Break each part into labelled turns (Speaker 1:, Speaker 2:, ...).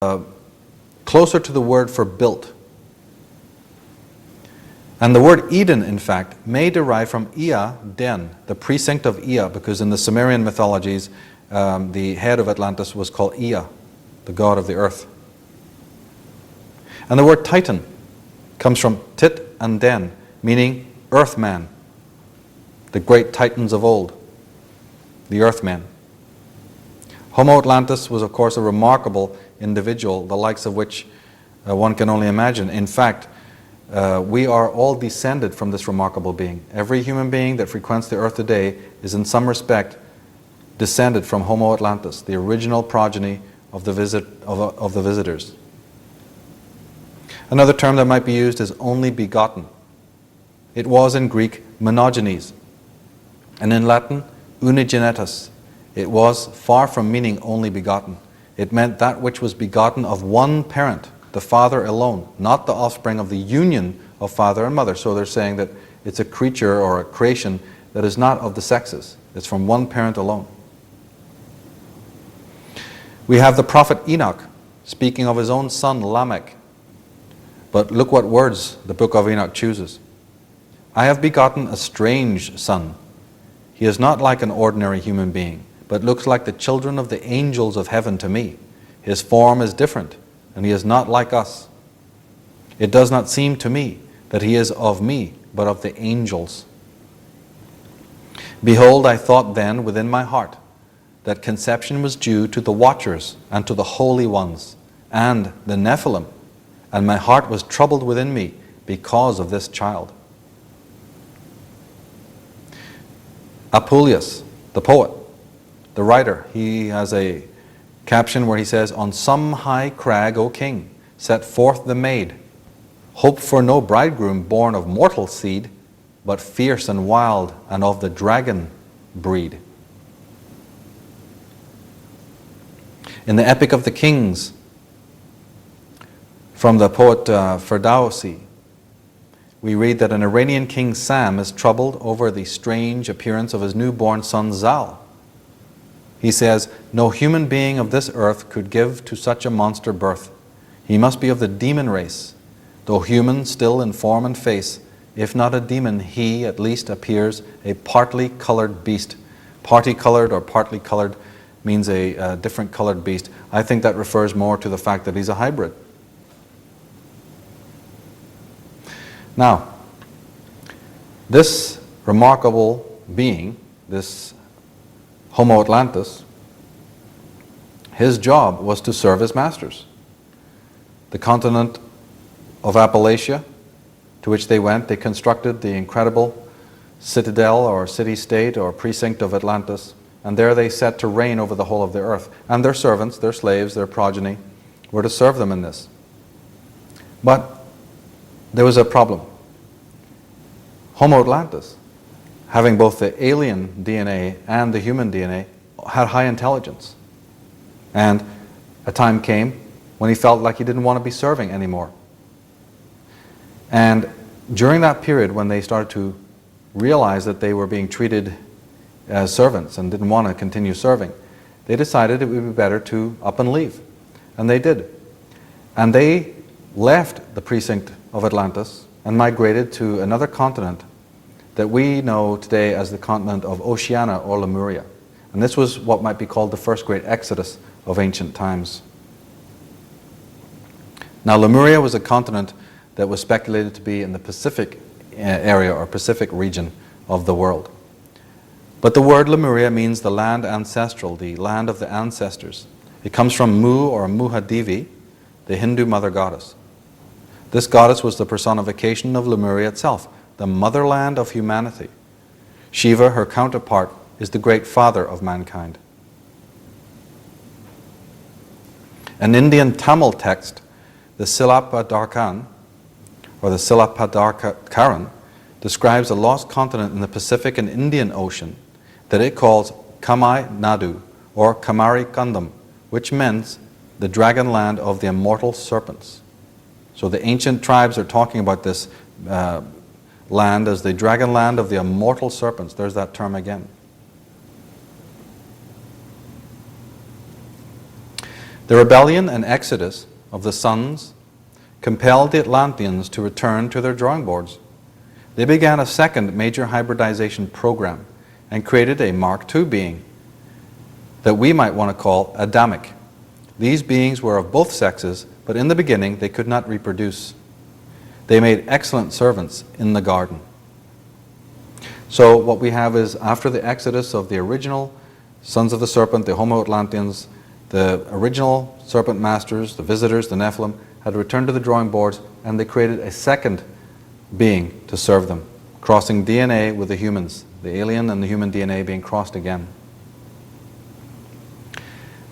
Speaker 1: closer to the word for built. And the word Eden, in fact, may derive from Ea, Den, the precinct of Ea, because in the Sumerian mythologies, the head of Atlantis was called Ea, the god of the earth. And the word Titan comes from Tit and Den, meaning earthman, the great titans of old, the earthmen. Homo Atlantis was, of course, a remarkable individual, the likes of which one can only imagine. In fact, we are all descended from this remarkable being. Every human being that frequents the earth today is in some respect descended from Homo Atlantis, the original progeny of the visitors. Another term that might be used is only begotten. It was in Greek monogenes, and in Latin unigenetus. It was far from meaning only begotten. It meant that which was begotten of one parent, the father alone, not the offspring of the union of father and mother. So they're saying that it's a creature or a creation that is not of the sexes. It's from one parent alone. We have the prophet Enoch speaking of his own son Lamech. But look what words the book of Enoch chooses. I have begotten a strange son. He is not like an ordinary human being, but looks like the children of the angels of heaven to me. His form is different, and he is not like us. It does not seem to me that he is of me, but of the angels. Behold, I thought then within my heart that conception was due to the watchers and to the holy ones and the Nephilim, and my heart was troubled within me because of this child. Apuleius, the poet, the writer, he has a caption where he says, on some high crag, O king, set forth the maid. Hope for no bridegroom born of mortal seed, but fierce and wild and of the dragon breed. In the Epic of the Kings, from the poet Ferdowsi, we read that an Iranian king Sam is troubled over the strange appearance of his newborn son Zal. He says, no human being of this earth could give to such a monster birth. He must be of the demon race. Though human still in form and face, if not a demon, he at least appears a partly colored beast. Party colored or partly colored means a different colored beast. I think that refers more to the fact that he's a hybrid. Now, this remarkable being, this Homo Atlantis, his job was to serve his masters. The continent of Appalachia, to which they went, they constructed the incredible citadel or city-state or precinct of Atlantis, and there they set to reign over the whole of the earth. And their servants, their slaves, their progeny, were to serve them in this. But there was a problem. Homo Atlantis, having both the alien DNA and the human DNA, had high intelligence. And a time came when he felt like he didn't want to be serving anymore. And during that period when they started to realize that they were being treated as servants and didn't want to continue serving, they decided it would be better to up and leave. And they did. And they left the precinct of Atlantis and migrated to another continent that we know today as the continent of Oceania or Lemuria. And this was what might be called the first great exodus of ancient times. Now, Lemuria was a continent that was speculated to be in the Pacific area or Pacific region of the world. But the word Lemuria means the land ancestral, the land of the ancestors. It comes from Mu or Muhadevi, the Hindu mother goddess. This goddess was the personification of Lemuria itself, the motherland of humanity. Shiva, her counterpart, is the great father of mankind. An Indian Tamil text, the Silapadarkan, or the Silapadarkaran, describes a lost continent in the Pacific and Indian Ocean that it calls Kamai Nadu, or Kamari Kandam, which means the dragon land of the immortal serpents. So the ancient tribes are talking about this land as the dragon land of the immortal serpents. There's that term again. The rebellion and exodus of the sons compelled the Atlanteans to return to their drawing boards. They began a second major hybridization program and created a Mark II being that we might want to call Adamic. These beings were of both sexes, but in the beginning they could not reproduce. They made excellent servants in the garden. So what we have is, after the exodus of the original sons of the serpent, the Homo Atlanteans, the original serpent masters, the visitors, the Nephilim, had returned to the drawing boards, and they created a second being to serve them, crossing DNA with the humans, the alien and the human DNA being crossed again.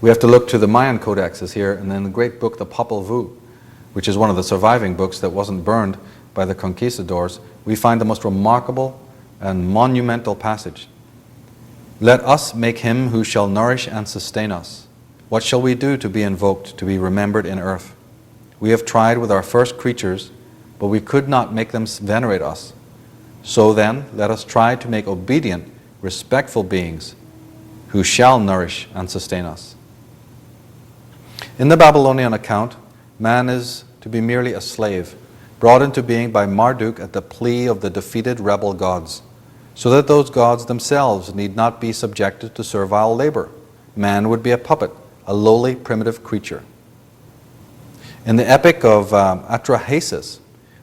Speaker 1: We have to look to the Mayan codexes here, and then the great book, the Popol Vuh, which is one of the surviving books that wasn't burned by the conquistadors. We find the most remarkable and monumental passage. Let us make him who shall nourish and sustain us. What shall we do to be invoked, to be remembered in earth? We have tried with our first creatures, but we could not make them venerate us. So then, let us try to make obedient, respectful beings who shall nourish and sustain us. In the Babylonian account, man is to be merely a slave, brought into being by Marduk at the plea of the defeated rebel gods, so that those gods themselves need not be subjected to servile labor. Man would be a puppet, a lowly primitive creature. In the epic of Atrahasis,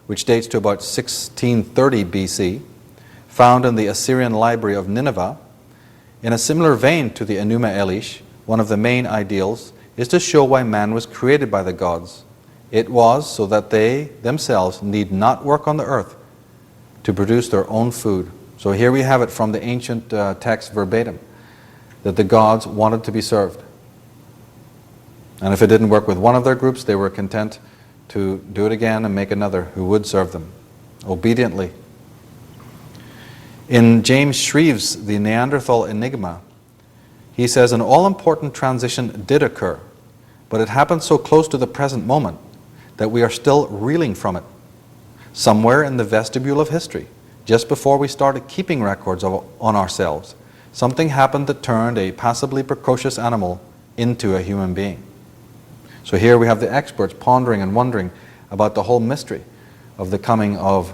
Speaker 1: which dates to about 1630 BC, found in the Assyrian library of Nineveh, in a similar vein to the Enuma Elish, one of the main ideals is to show why man was created by the gods. It was so that they themselves need not work on the earth to produce their own food. So here we have it from the ancient text verbatim, that the gods wanted to be served. And if it didn't work with one of their groups, they were content to do it again and make another who would serve them obediently. In James Shreve's The Neanderthal Enigma, he says, an all-important transition did occur, but it happened so close to the present moment that we are still reeling from it. Somewhere in the vestibule of history, just before we started keeping records on ourselves, something happened that turned a passably precocious animal into a human being. So here we have the experts pondering and wondering about the whole mystery of the coming of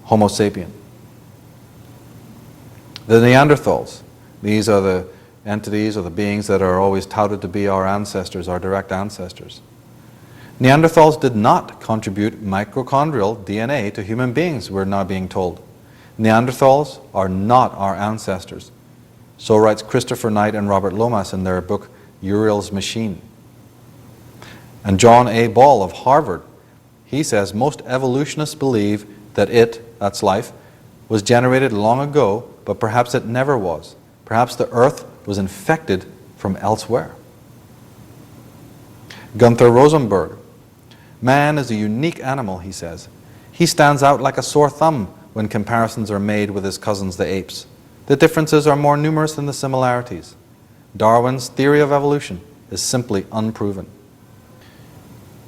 Speaker 1: Homo sapien. The Neanderthals, these are the entities or the beings that are always touted to be our ancestors, our direct ancestors. Neanderthals did not contribute mitochondrial DNA to human beings, we're now being told. Neanderthals are not our ancestors. So writes Christopher Knight and Robert Lomas in their book Uriel's Machine. And John A. Ball of Harvard, he says most evolutionists believe that it, that's life, was generated long ago, but perhaps it never was. Perhaps the earth was infected from elsewhere. Gunther Rosenberg, man is a unique animal, he says. He stands out like a sore thumb when comparisons are made with his cousins the apes. The differences are more numerous than the similarities. Darwin's theory of evolution is simply unproven.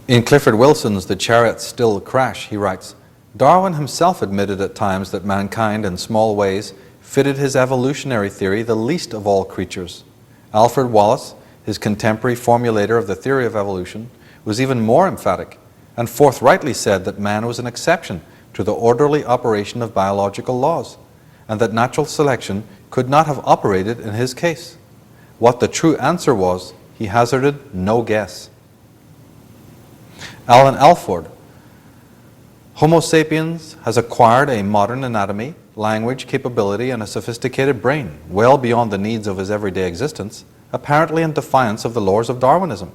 Speaker 1: In Clifford Wilson's The Chariots Still Crash, he writes, Darwin himself admitted at times that mankind in small ways fitted his evolutionary theory the least of all creatures. Alfred Wallace, his contemporary formulator of the theory of evolution, was even more emphatic and forthrightly said that man was an exception to the orderly operation of biological laws, and that natural selection could not have operated in his case. What the true answer was, he hazarded no guess. Alan Alford, Homo sapiens has acquired a modern anatomy, language, capability, and a sophisticated brain, well beyond the needs of his everyday existence, apparently in defiance of the laws of Darwinism.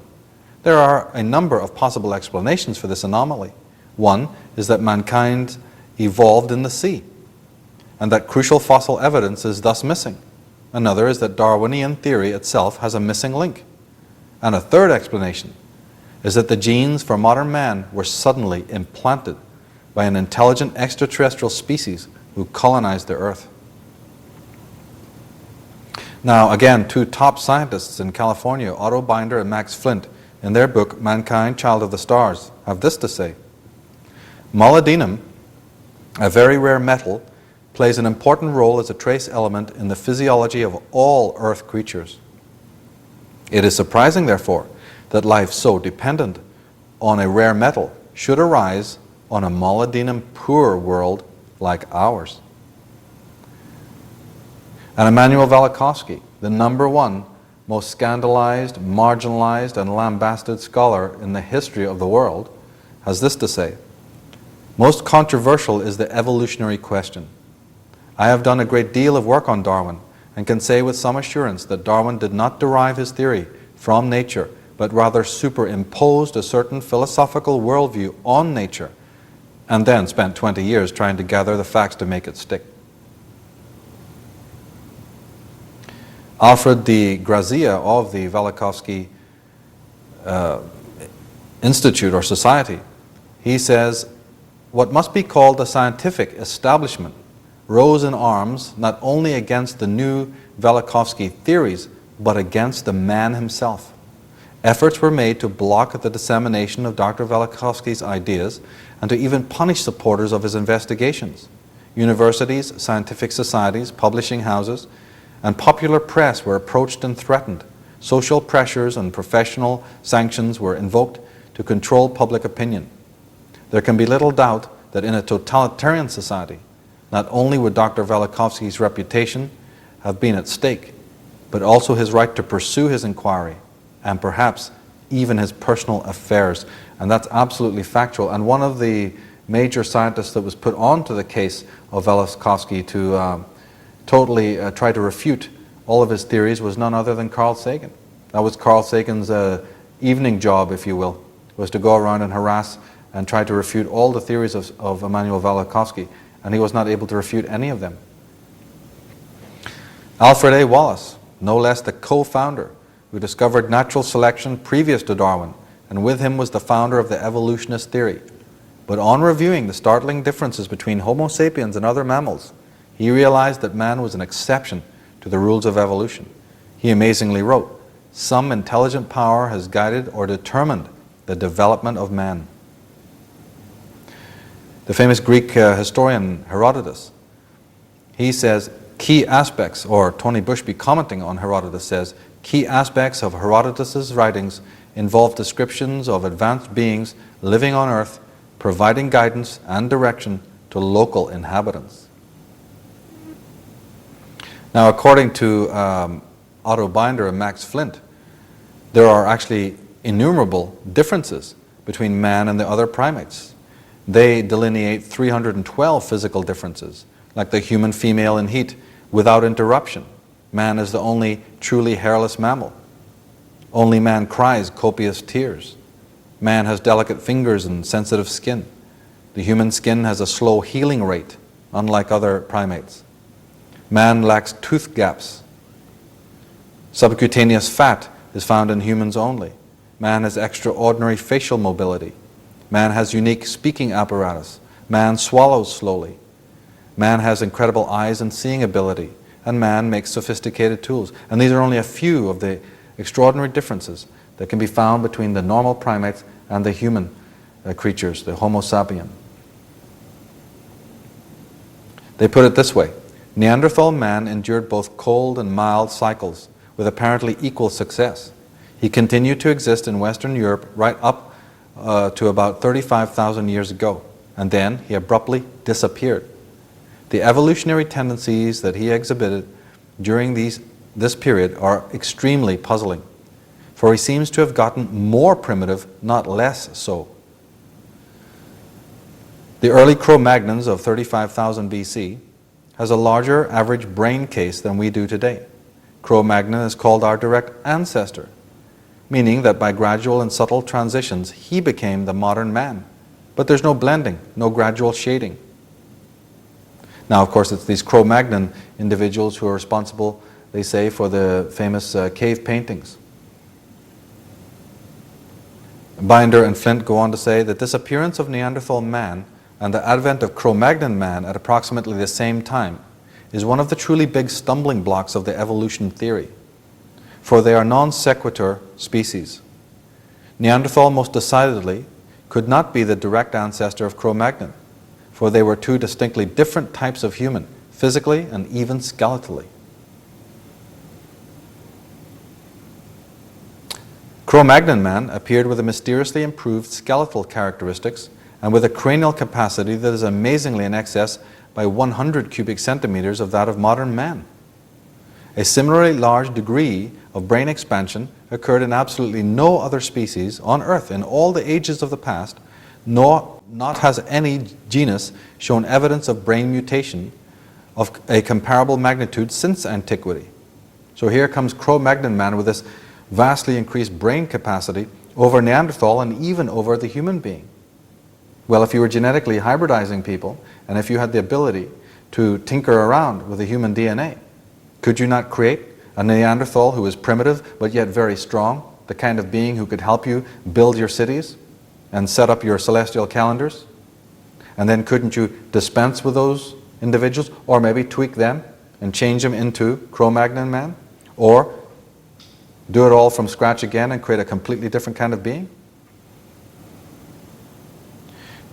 Speaker 1: There are a number of possible explanations for this anomaly. One is that mankind evolved in the sea, and that crucial fossil evidence is thus missing. Another is that Darwinian theory itself has a missing link. And a third explanation is that the genes for modern man were suddenly implanted by an intelligent extraterrestrial species who colonized the earth. Now, again, two top scientists in California, Otto Binder and Max Flint, in their book, Mankind, Child of the Stars, have this to say. Molybdenum, a very rare metal, plays an important role as a trace element in the physiology of all Earth creatures. It is surprising, therefore, that life so dependent on a rare metal should arise on a molybdenum-poor world like ours. And Immanuel Velikovsky, the #1 most scandalized, marginalized, and lambasted scholar in the history of the world, has this to say: "Most controversial is the evolutionary question. I have done a great deal of work on Darwin and can say with some assurance that Darwin did not derive his theory from nature, but rather superimposed a certain philosophical worldview on nature and then spent 20 years trying to gather the facts to make it stick." Alfred de Grazia of the Velikovsky Institute or Society, he says, "What must be called the scientific establishment rose in arms not only against the new Velikovsky theories, but against the man himself. Efforts were made to block the dissemination of Dr. Velikovsky's ideas and to even punish supporters of his investigations. Universities, scientific societies, publishing houses, and popular press were approached and threatened. Social pressures and professional sanctions were invoked to control public opinion. There can be little doubt that in a totalitarian society, not only would Dr. Velikovsky's reputation have been at stake, but also his right to pursue his inquiry, and perhaps even his personal affairs." And that's absolutely factual. And one of the major scientists that was put onto the case of Velikovsky to totally try to refute all of his theories was none other than Carl Sagan. That was Carl Sagan's evening job, if you will, was to go around and harass and try to refute all the theories of Immanuel Velikovsky, and he was not able to refute any of them. Alfred A. Wallace, no less the co-founder, who discovered natural selection previous to Darwin, and with him was the founder of the evolutionist theory. But on reviewing the startling differences between Homo sapiens and other mammals, he realized that man was an exception to the rules of evolution. He amazingly wrote, "Some intelligent power has guided or determined the development of man." The famous Greek historian Herodotus, he says, key aspects, or Tony Bushby commenting on Herodotus says, "Key aspects of Herodotus's writings involve descriptions of advanced beings living on Earth, providing guidance and direction to local inhabitants." Now, according to Otto Binder and Max Flint, there are actually innumerable differences between man and the other primates. They delineate 312 physical differences, like the human female in heat without interruption. Man is the only truly hairless mammal. Only man cries copious tears. Man has delicate fingers and sensitive skin. The human skin has a slow healing rate, unlike other primates. Man lacks tooth gaps. Subcutaneous fat is found in humans only. Man has extraordinary facial mobility. Man has unique speaking apparatus. Man swallows slowly. Man has incredible eyes and seeing ability. And man makes sophisticated tools. And these are only a few of the extraordinary differences that can be found between the normal primates and the human creatures, the Homo sapien. They put it this way: Neanderthal man endured both cold and mild cycles with apparently equal success. He continued to exist in Western Europe right up to about 35,000 years ago, and then he abruptly disappeared. The evolutionary tendencies that he exhibited during this period are extremely puzzling, for he seems to have gotten more primitive, not less so. The early Cro-Magnons of 35,000 BC has a larger average brain case than we do today. Cro-Magnon is called our direct ancestor, meaning that by gradual and subtle transitions, he became the modern man. But there's no blending, no gradual shading. Now, of course, it's these Cro-Magnon individuals who are responsible, they say, for the famous cave paintings. Binder and Flint go on to say that this appearance of Neanderthal man and the advent of Cro-Magnon man at approximately the same time is one of the truly big stumbling blocks of the evolution theory, for they are non sequitur species. Neanderthal most decidedly could not be the direct ancestor of Cro-Magnon, for they were two distinctly different types of human, physically and even skeletally. Cro-Magnon man appeared with a mysteriously improved skeletal characteristics and with a cranial capacity that is amazingly in excess by 100 cubic centimeters of that of modern man. A similarly large degree of brain expansion occurred in absolutely no other species on Earth in all the ages of the past, nor not has any genus shown evidence of brain mutation of a comparable magnitude since antiquity. So here comes Cro-Magnon man with this vastly increased brain capacity over Neanderthal and even over the human being. Well, if you were genetically hybridizing people, and if you had the ability to tinker around with the human DNA, could you not create a Neanderthal who is primitive but yet very strong, the kind of being who could help you build your cities and set up your celestial calendars? And then couldn't you dispense with those individuals, or maybe tweak them and change them into Cro-Magnon man? Or do it all from scratch again and create a completely different kind of being?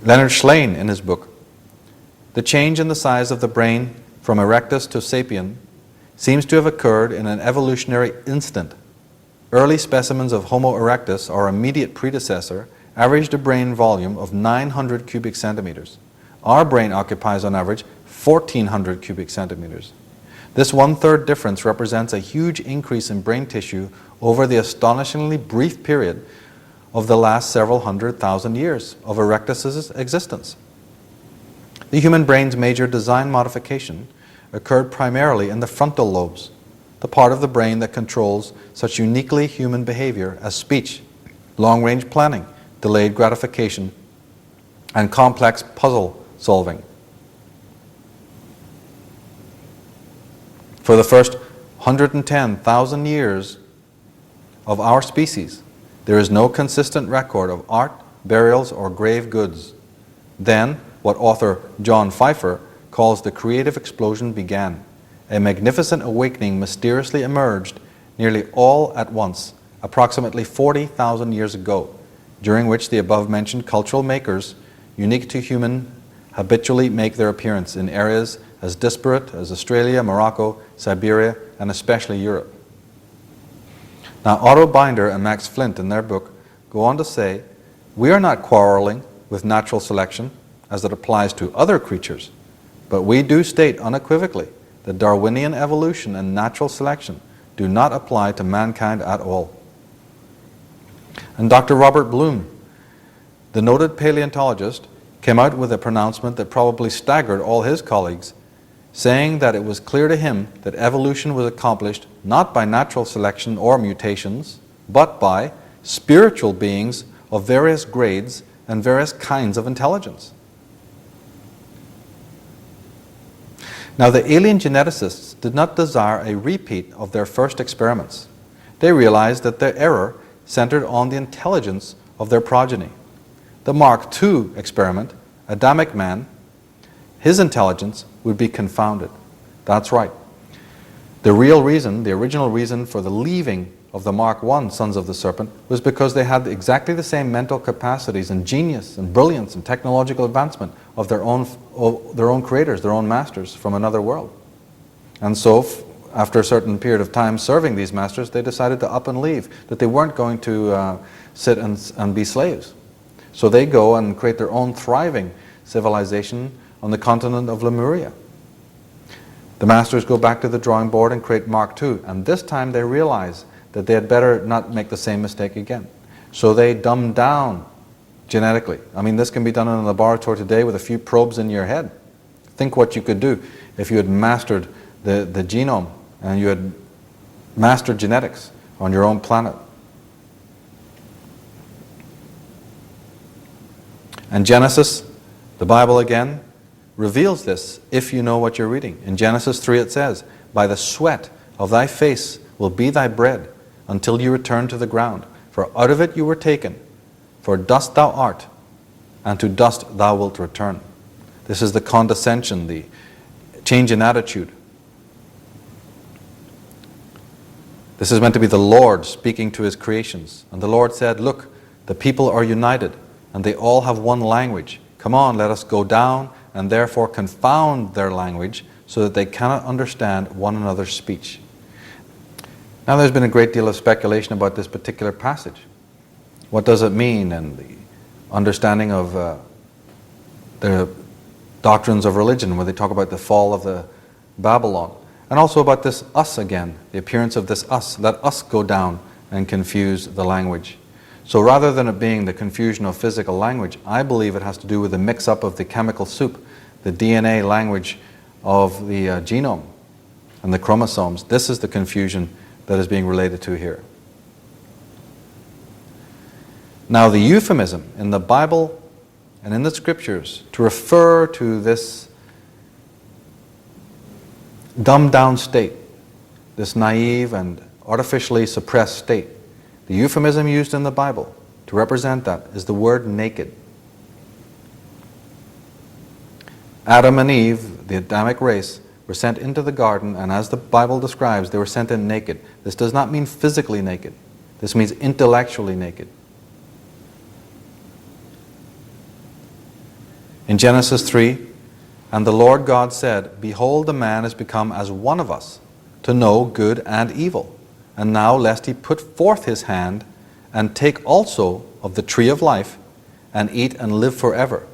Speaker 1: Leonard Shlain, in his book, The Change in the Size of the Brain from Erectus to Sapien seems to have occurred in an evolutionary instant. Early specimens of Homo erectus, our immediate predecessor, averaged a brain volume of 900 cubic centimeters. Our brain occupies on average 1,400 cubic centimeters. This one-third difference represents a huge increase in brain tissue over the astonishingly brief period of the last several 100,000 years of Erectus's existence. The human brain's major design modification occurred primarily in the frontal lobes, the part of the brain that controls such uniquely human behavior as speech, long-range planning, delayed gratification, and complex puzzle solving. For the first 110,000 years of our species, there is no consistent record of art, burials, or grave goods. Then, what author John Pfeiffer calls the creative explosion began. A magnificent awakening mysteriously emerged nearly all at once, approximately 40,000 years ago, during which the above-mentioned cultural makers, unique to human, habitually make their appearance in areas as disparate as Australia, Morocco, Siberia, and especially Europe. Now, Otto Binder and Max Flint, in their book, go on to say, we are not quarreling with natural selection as it applies to other creatures, but we do state unequivocally that Darwinian evolution and natural selection do not apply to mankind at all. And Dr. Robert Bloom, the noted paleontologist, came out with a pronouncement that probably staggered all his colleagues, saying that it was clear to him that evolution was accomplished not by natural selection or mutations, but by spiritual beings of various grades and various kinds of intelligence. Now, the alien geneticists did not desire a repeat of their first experiments. They realized that their error centered on the intelligence of their progeny. The Mark II experiment, Adamic man, his intelligence would be confounded. That's right. The real reason, the original reason for the leaving of the Mark I sons of the serpent was because they had exactly the same mental capacities and genius and brilliance and technological advancement of their own creators, their own masters from another world. And so, after a certain period of time serving these masters, they decided to up and leave, that they weren't going to sit and be slaves. So they go and create their own thriving civilization on the continent of Lemuria. The masters go back to the drawing board and create Mark II, and this time they realize that they had better not make the same mistake again. So they dumb down genetically. I mean, this can be done in a laboratory today with a few probes in your head. Think what you could do if you had mastered the genome and you had mastered genetics on your own planet. And Genesis, the Bible again, reveals this if you know what you're reading. In Genesis 3 it says, by the sweat of thy face will be thy bread until you return to the ground. For out of it you were taken. For dust thou art, and to dust thou wilt return. This is the condescension, the change in attitude. This is meant to be the Lord speaking to his creations. And the Lord said, look, the people are united, and they all have one language. Come on, let us go down, and therefore confound their language, so that they cannot understand one another's speech. Now there's been a great deal of speculation about this particular passage. What does it mean, and the understanding of the doctrines of religion, where they talk about the fall of the Babylon, and also about this us again, the appearance of this us. Let us go down and confuse the language. So rather than it being the confusion of physical language, I believe it has to do with the mix-up of the chemical soup, the DNA language of the genome and the chromosomes. This is the confusion that is being related to here. Now the euphemism in the Bible and in the scriptures to refer to this dumbed down state, this naive and artificially suppressed state, the euphemism used in the Bible to represent that is the word naked. Adam and Eve, the Adamic race, were sent into the garden, and as the Bible describes, they were sent in naked. This does not mean physically naked. This means intellectually naked. In Genesis 3, and the Lord God said, Behold, the man is become as one of us, to know good and evil. And now lest he put forth his hand, and take also of the tree of life, and eat and live forever.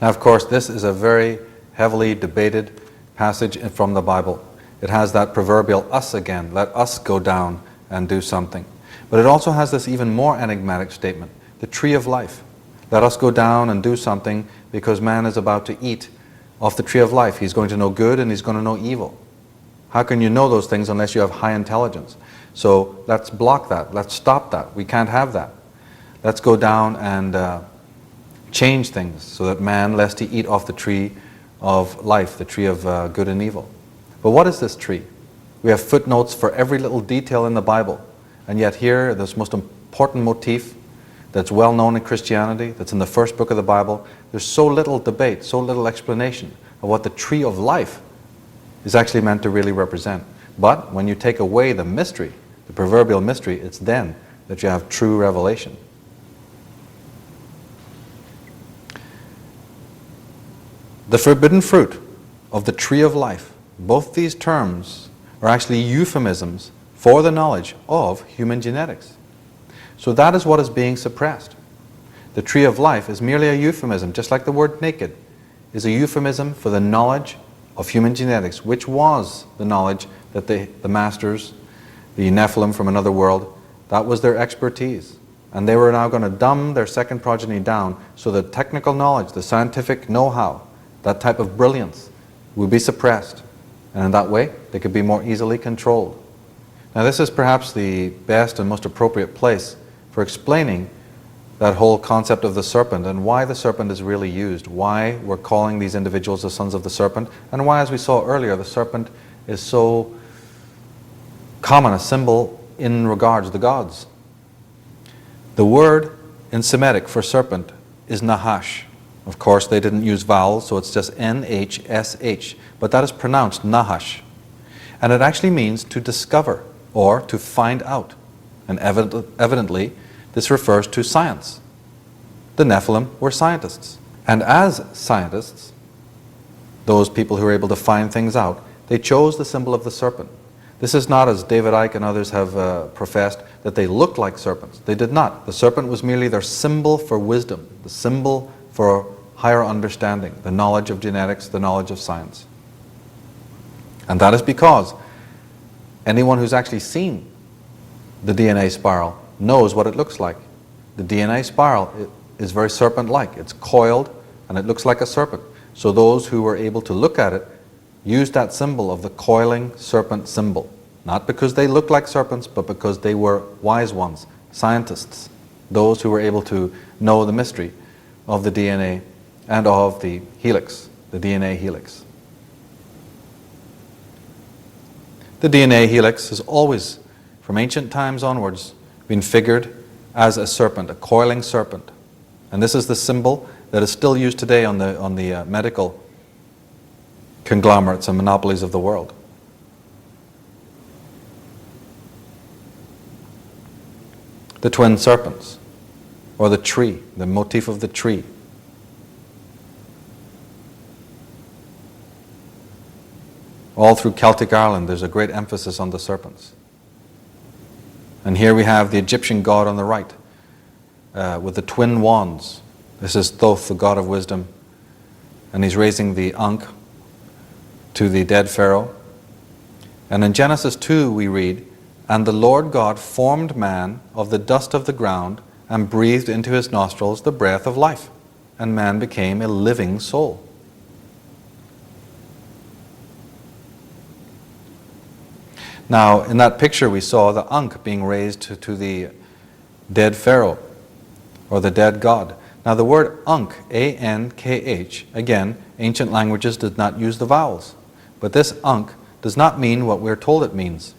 Speaker 1: Now, of course, this is a very heavily debated passage from the Bible. It has that proverbial us again, let us go down and do something. But it also has this even more enigmatic statement, the tree of life. Let us go down and do something because man is about to eat off the tree of life. He's going to know good and he's going to know evil. How can you know those things unless you have high intelligence? So let's block that. Let's stop that. We can't have that. Let's go down and change things so that man, lest he eat off the tree of life, the tree of good and evil. But what is this tree? We have footnotes for every little detail in the Bible. And yet here, this most important motif that's well known in Christianity, that's in the first book of the Bible, there's so little debate, so little explanation of what the tree of life is actually meant to really represent. But when you take away the mystery, the proverbial mystery, it's then that you have true revelation. The forbidden fruit of the tree of life, both these terms are actually euphemisms for the knowledge of human genetics. So that is what is being suppressed. The tree of life is merely a euphemism, just like the word naked is a euphemism for the knowledge of human genetics, which was the knowledge that the masters, the Nephilim from another world, that was their expertise. And they were now going to dumb their second progeny down so the technical knowledge, the scientific know-how, that type of brilliance would be suppressed. And in that way, they could be more easily controlled. Now this is perhaps the best and most appropriate place for explaining that whole concept of the serpent and why the serpent is really used, why we're calling these individuals the sons of the serpent, and why, as we saw earlier, the serpent is so common a symbol in regards to the gods. The word in Semitic for serpent is Nahash. Of course, they didn't use vowels, so it's just N-H-S-H, but that is pronounced Nahash. And it actually means to discover or to find out. And evidently, this refers to science. The Nephilim were scientists. And as scientists, those people who were able to find things out, they chose the symbol of the serpent. This is not, as David Icke and others have professed, that they looked like serpents. They did not. The serpent was merely their symbol for wisdom, the symbol for higher understanding, the knowledge of genetics, the knowledge of science. And that is because anyone who's actually seen the DNA spiral knows what it looks like. The DNA spiral is very serpent-like. It's coiled and it looks like a serpent. So those who were able to look at it used that symbol of the coiling serpent symbol. Not because they looked like serpents, but because they were wise ones, scientists, those who were able to know the mystery of the DNA and of the helix, the DNA helix. The DNA helix has always, from ancient times onwards, been figured as a serpent, a coiling serpent. And this is the symbol that is still used today on the medical conglomerates and monopolies of the world. The twin serpents, or the tree, the motif of the tree. All through Celtic Ireland, there's a great emphasis on the serpents. And here we have the Egyptian god on the right with the twin wands. This is Thoth, the god of wisdom. And he's raising the Ankh to the dead Pharaoh. And in Genesis 2 we read, "And the Lord God formed man of the dust of the ground and breathed into his nostrils the breath of life, and man became a living soul." Now, in that picture we saw the Ankh being raised to the dead Pharaoh, or the dead god. Now the word Ankh, A-N-K-H, again, ancient languages did not use the vowels. But this Ankh does not mean what we're told it means.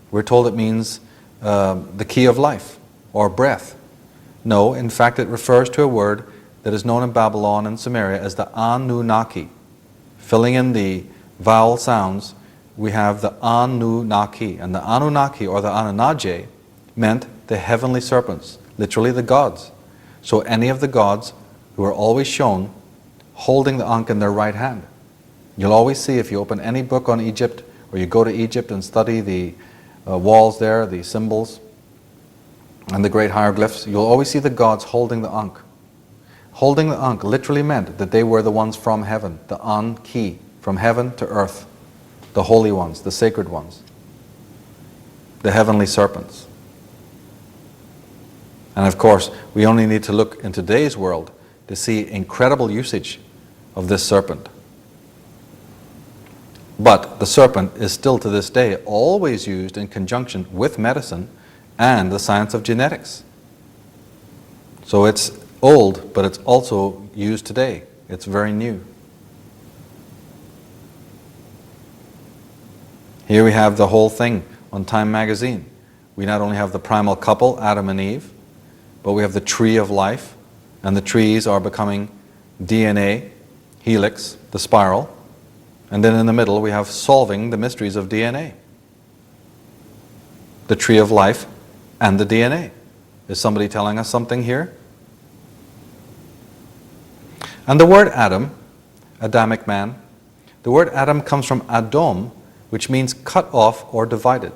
Speaker 1: We're told it means the key of life, or breath. No, in fact it refers to a word that is known in Babylon and Samaria as the Anunnaki. Filling in the vowel sounds, we have the Anunnaki. And the Anunnaki, or the Anunnaki, meant the heavenly serpents, literally the gods. So any of the gods who are always shown holding the Ankh in their right hand. You'll always see, if you open any book on Egypt, or you go to Egypt and study the walls there, the symbols, and the great hieroglyphs, you'll always see the gods holding the Ankh. Holding the Ankh literally meant that they were the ones from heaven, the An-Ki, from heaven to earth, the holy ones, the sacred ones, the heavenly serpents. And of course, we only need to look in today's world to see incredible usage of this serpent. But the serpent is still to this day always used in conjunction with medicine and the science of genetics. So it's old, but it's also used today. It's very new. Here we have the whole thing on Time magazine. We not only have the primal couple, Adam and Eve, but we have the tree of life, and the trees are becoming DNA, helix, the spiral, and then in the middle we have solving the mysteries of DNA. The tree of life and the DNA. Is somebody telling us something here? And the word Adam, Adamic man, the word Adam comes from Adom, which means cut off or divided.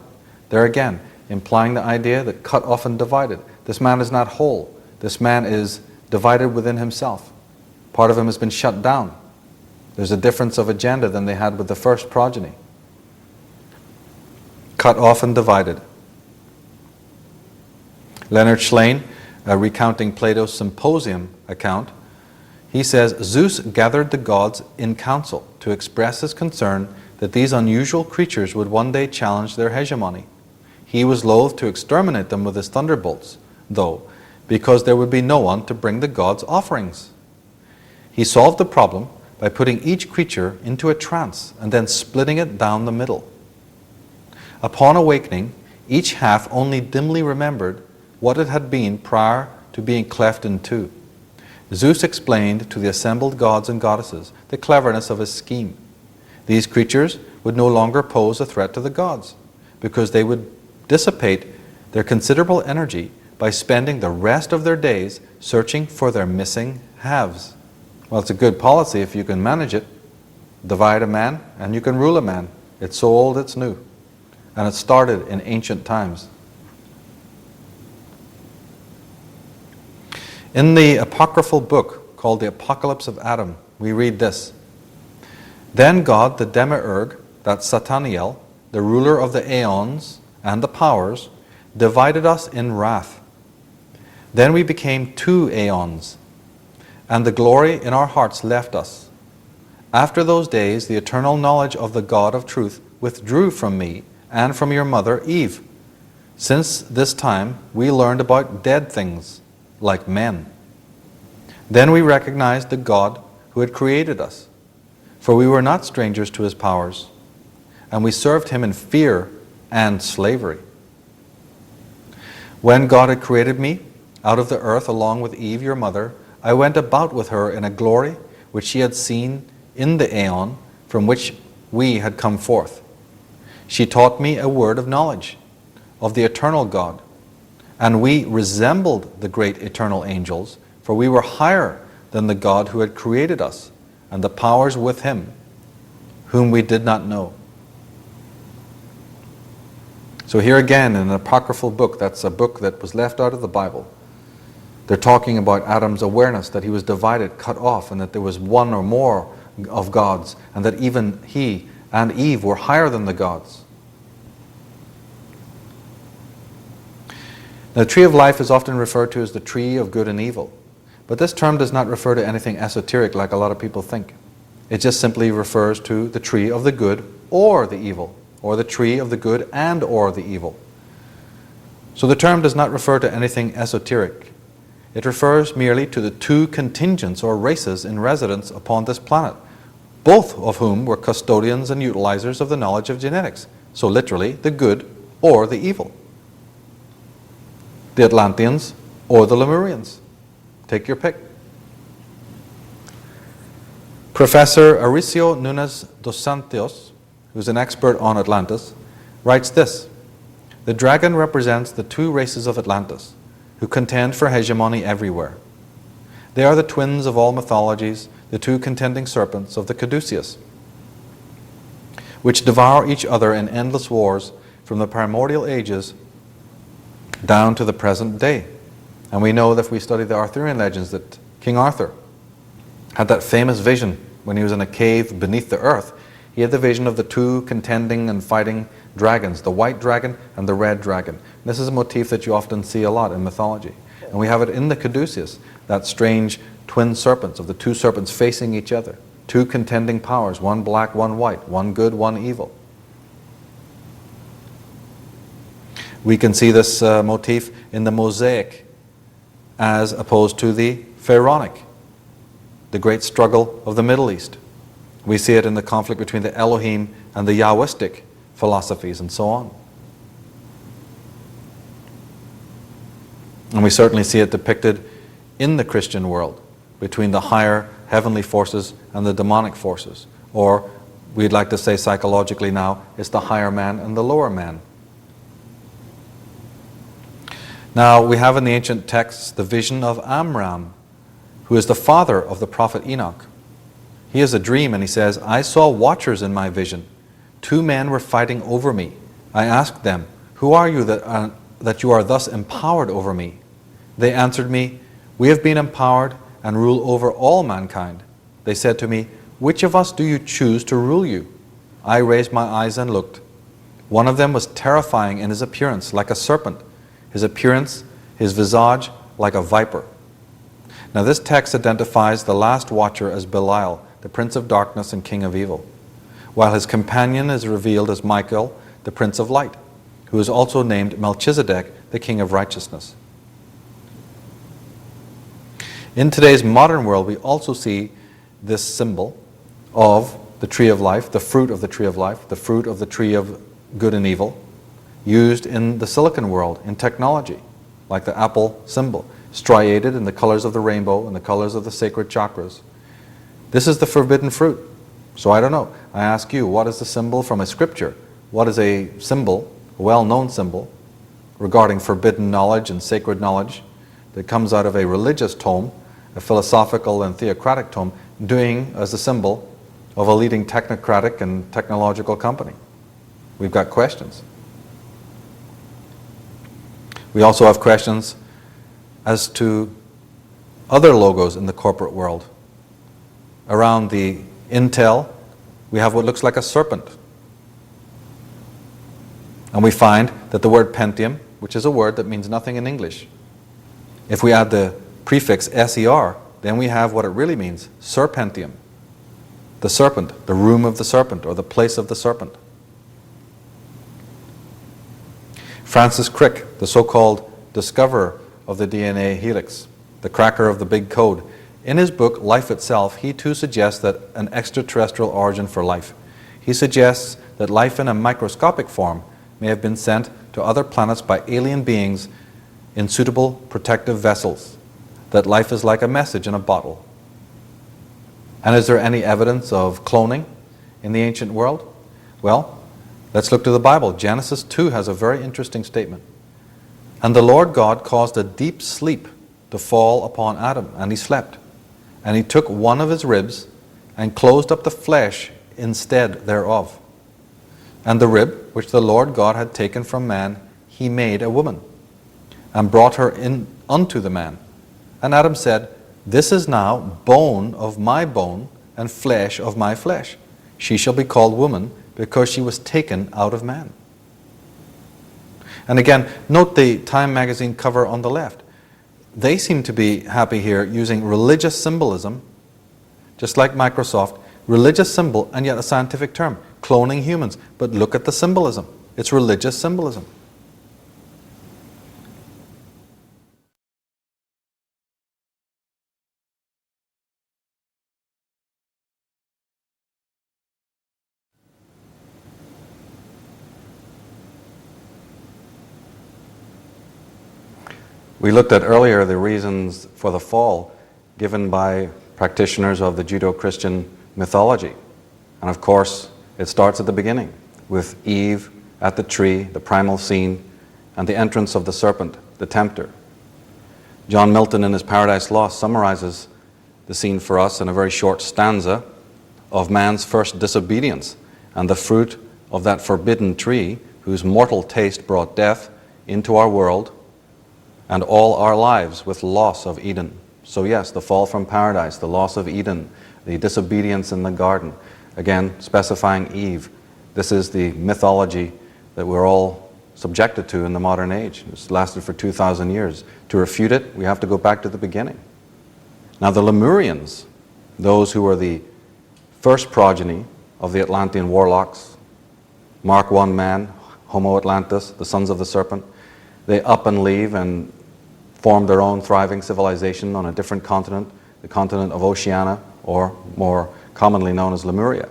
Speaker 1: There again, implying the idea that cut off and divided. This man is not whole. This man is divided within himself. Part of him has been shut down. There's a difference of agenda than they had with the first progeny. Cut off and divided. Leonard Schlein, recounting Plato's Symposium account, he says, Zeus gathered the gods in council to express his concern that these unusual creatures would one day challenge their hegemony. He was loath to exterminate them with his thunderbolts, though, because there would be no one to bring the gods offerings. He solved the problem by putting each creature into a trance and then splitting it down the middle. Upon awakening, each half only dimly remembered what it had been prior to being cleft in two. Zeus explained to the assembled gods and goddesses the cleverness of his scheme. These creatures would no longer pose a threat to the gods, because they would dissipate their considerable energy by spending the rest of their days searching for their missing halves. Well, it's a good policy if you can manage it. Divide a man and you can rule a man. It's so old it's new. And it started in ancient times. In the apocryphal book called the Apocalypse of Adam, we read this. Then God, the Demiurge, that's Sataniel, the ruler of the aeons and the powers, divided us in wrath. Then we became two aeons, and the glory in our hearts left us. After those days, the eternal knowledge of the God of truth withdrew from me and from your mother Eve. Since this time, we learned about dead things, like men. Then we recognized the God who had created us, for we were not strangers to his powers, and we served him in fear and slavery. When God had created me out of the earth along with Eve, your mother, I went about with her in a glory which she had seen in the aeon from which we had come forth. She taught me a word of knowledge of the eternal God, and we resembled the great eternal angels, for we were higher than the God who had created us, and the powers with him, whom we did not know. So here again, in an apocryphal book, that's a book that was left out of the Bible, they're talking about Adam's awareness that he was divided, cut off, and that there was one or more of gods, and that even he and Eve were higher than the gods. Now, the tree of life is often referred to as the tree of good and evil, but this term does not refer to anything esoteric like a lot of people think. It just simply refers to the tree of the good or the evil, or the tree of the good and or the evil. So the term does not refer to anything esoteric. It refers merely to the two contingents or races in residence upon this planet, both of whom were custodians and utilizers of the knowledge of genetics. So literally, the good or the evil. The Atlanteans or the Lemurians. Take your pick. Professor Auricio Nunes dos Santos, who's an expert on Atlantis, writes this: "The dragon represents the two races of Atlantis, who contend for hegemony everywhere. They are the twins of all mythologies, the two contending serpents of the caduceus, which devour each other in endless wars from the primordial ages down to the present day." And we know that if we study the Arthurian legends that King Arthur had that famous vision when he was in a cave beneath the earth. He had the vision of the two contending and fighting dragons, the white dragon and the red dragon. This is a motif that you often see a lot in mythology. And we have it in the caduceus, that strange twin serpents of the two serpents facing each other. Two contending powers, one black, one white, one good, one evil. We can see this motif in the Mosaic as opposed to the Pharaonic, the great struggle of the Middle East. We see it in the conflict between the Elohim and the Yahwistic philosophies and so on. And we certainly see it depicted in the Christian world between the higher heavenly forces and the demonic forces. Or we'd like to say psychologically now, it's the higher man and the lower man. Now we have in the ancient texts the vision of Amram, who is the father of the prophet Enoch. He has a dream and he says, "I saw watchers in my vision. Two men were fighting over me. I asked them, 'Who are you that you are thus empowered over me?' They answered me, 'We have been empowered and rule over all mankind.' They said to me, 'Which of us do you choose to rule you?' I raised my eyes and looked. One of them was terrifying in his appearance, like a serpent. His appearance, his visage, like a viper." Now this text identifies the last watcher as Belial, the prince of darkness and king of evil, while his companion is revealed as Michael, the prince of light, who is also named Melchizedek, the king of righteousness. In today's modern world, we also see this symbol of the tree of life, the fruit of the tree of life, the fruit of the tree of good and evil, used in the silicon world, in technology, like the Apple symbol, striated in the colors of the rainbow and the colors of the sacred chakras. This is the forbidden fruit. So I don't know. I ask you, what is the symbol from a scripture? What is a symbol, a well-known symbol, regarding forbidden knowledge and sacred knowledge that comes out of a religious tome, a philosophical and theocratic tome, doing as a symbol of a leading technocratic and technological company? We've got questions. We also have questions as to other logos in the corporate world. Around the Intel, we have what looks like a serpent. And we find that the word Pentium, which is a word that means nothing in English, if we add the prefix ser, then we have what it really means, serpentium, the serpent, the room of the serpent, or the place of the serpent. Francis Crick, the so-called discoverer of the DNA helix, the cracker of the big code, in his book Life Itself, he too suggests that an extraterrestrial origin for life. He suggests that life in a microscopic form may have been sent to other planets by alien beings in suitable protective vessels, that life is like a message in a bottle. And is there any evidence of cloning in the ancient world? Well, let's look to the Bible. Genesis 2 has a very interesting statement. "And the Lord God caused a deep sleep to fall upon Adam, and he slept. And he took one of his ribs and closed up the flesh instead thereof." And the rib, which the Lord God had taken from man, he made a woman, and brought her in unto the man. And Adam said, This is now bone of my bone, and flesh of my flesh. She shall be called woman, because she was taken out of man. And again, note the Time magazine cover on the left. They seem to be happy here using religious symbolism, just like Microsoft, religious symbol and yet a scientific term, cloning humans. But look at the symbolism. It's religious symbolism. We looked at earlier the reasons for the fall given by practitioners of the Judeo-Christian mythology. And of course, it starts at the beginning with Eve at the tree, the primal scene, and the entrance of the serpent, the tempter. John Milton in his Paradise Lost summarizes the scene for us in a very short stanza of man's first disobedience and the fruit of that forbidden tree whose mortal taste brought death into our world and all our lives with loss of Eden. So yes, the fall from paradise, the loss of Eden, the disobedience in the garden, again specifying Eve. This is the mythology that we're all subjected to in the modern age. It's lasted for 2,000 years. To refute it, we have to go back to the beginning. Now the Lemurians, those who were the first progeny of the Atlantean warlocks, Mark I man, Homo Atlantis, the sons of the serpent, they up and leave and form their own thriving civilization on a different continent, the continent of Oceania, or more commonly known as Lemuria.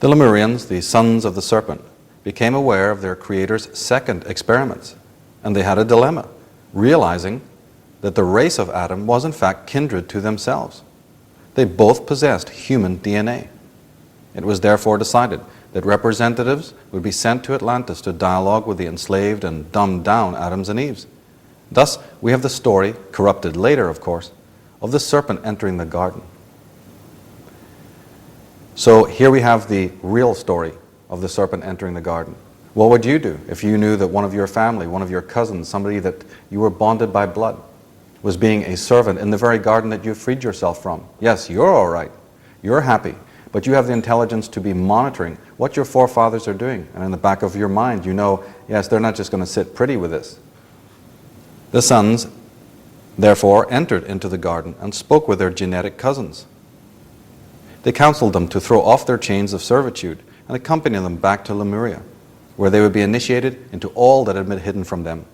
Speaker 1: The Lemurians, the sons of the serpent, became aware of their creator's second experiments, and they had a dilemma, realizing that the race of Adam was in fact kindred to themselves. They both possessed human DNA. It was therefore decided that representatives would be sent to Atlantis to dialogue with the enslaved and dumbed down Adams and Eves. Thus, we have the story, corrupted later of course, of the serpent entering the garden. So here we have the real story of the serpent entering the garden. What would you do if you knew that one of your family, one of your cousins, somebody that you were bonded by blood, was being a servant in the very garden that you freed yourself from? Yes, you're all right. You're happy. But you have the intelligence to be monitoring what your forefathers are doing. And in the back of your mind, you know, yes, they're not just going to sit pretty with this. The sons, therefore, entered into the garden and spoke with their genetic cousins. They counseled them to throw off their chains of servitude and accompany them back to Lemuria, where they would be initiated into all that had been hidden from them.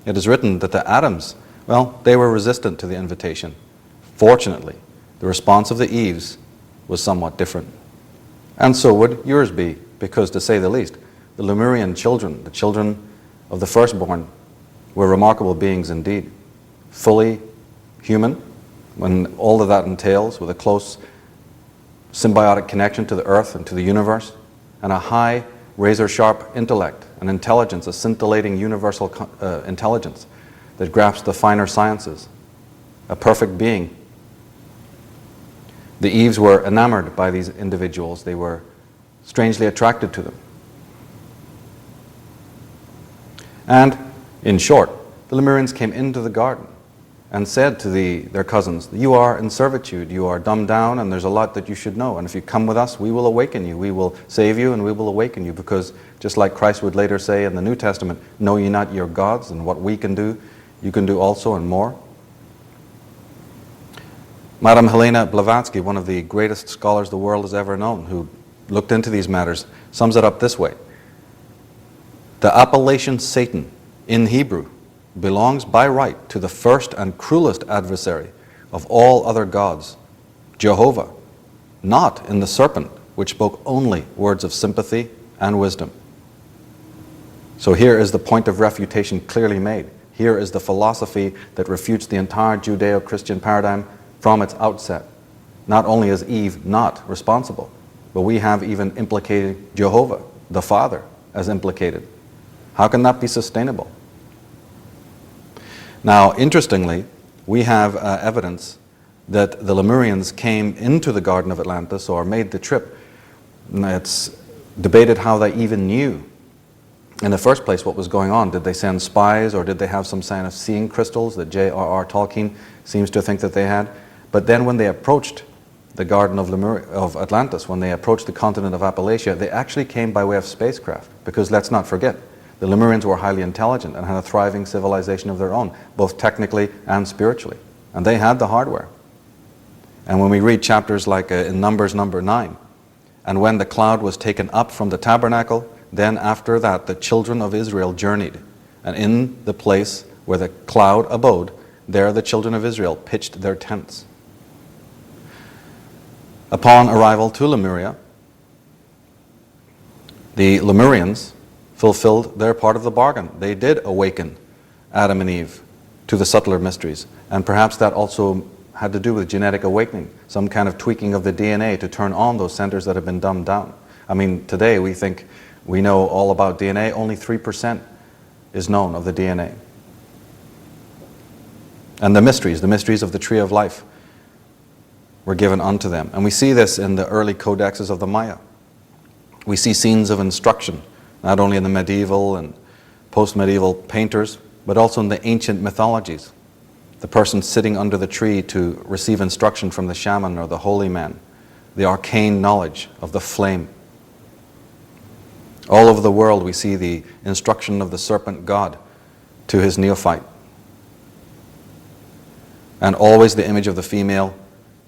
Speaker 1: It is written that the Adams, well, they were resistant to the invitation. Fortunately, the response of the Eves was somewhat different. And so would yours be, because to say the least, the Lemurian children, the children of the firstborn, were remarkable beings indeed. Fully human, when all of that entails, with a close symbiotic connection to the earth and to the universe, and a high, razor-sharp intellect, an intelligence, a scintillating universal intelligence that grasps the finer sciences, a perfect being. The Eves were enamored by these individuals. They were strangely attracted to them. And, in short, the Lemurians came into the garden and said to their cousins, you are in servitude, you are dumbed down, and there's a lot that you should know. And if you come with us, we will awaken you. We will save you and we will awaken you, because just like Christ would later say in the New Testament, know ye not your gods, and what we can do, you can do also and more. Madame Helena Blavatsky, one of the greatest scholars the world has ever known, who looked into these matters, sums it up this way. The appellation Satan in Hebrew belongs by right to the first and cruelest adversary of all other gods, Jehovah, not in the serpent, which spoke only words of sympathy and wisdom. So here is the point of refutation clearly made. Here is the philosophy that refutes the entire Judeo-Christian paradigm from its outset. Not only is Eve not responsible, but we have even implicated Jehovah, the Father, as implicated. How can that be sustainable? Now, interestingly, we have evidence that the Lemurians came into the Garden of Atlantis, or made the trip. It's debated how they even knew in the first place what was going on. Did they send spies, or did they have some kind of seeing crystals that J.R.R. Tolkien seems to think that they had? But then when they approached the Garden of Atlantis, when they approached the continent of Appalachia, they actually came by way of spacecraft. Because let's not forget, the Lemurians were highly intelligent and had a thriving civilization of their own, both technically and spiritually. And they had the hardware. And when we read chapters like in Numbers number 9, and when the cloud was taken up from the tabernacle, then after that the children of Israel journeyed. And in the place where the cloud abode, there the children of Israel pitched their tents. Upon arrival to Lemuria, the Lemurians fulfilled their part of the bargain. They did awaken Adam and Eve to the subtler mysteries. And perhaps that also had to do with genetic awakening, some kind of tweaking of the DNA to turn on those centers that have been dumbed down. I mean, today we think we know all about DNA. Only 3% is known of the DNA. And the mysteries of the tree of life were given unto them. And we see this in the early codexes of the Maya. We see scenes of instruction, not only in the medieval and post-medieval painters, but also in the ancient mythologies. The person sitting under the tree to receive instruction from the shaman or the holy man, the arcane knowledge of the flame. All over the world we see the instruction of the serpent god to his neophyte. And always the image of the female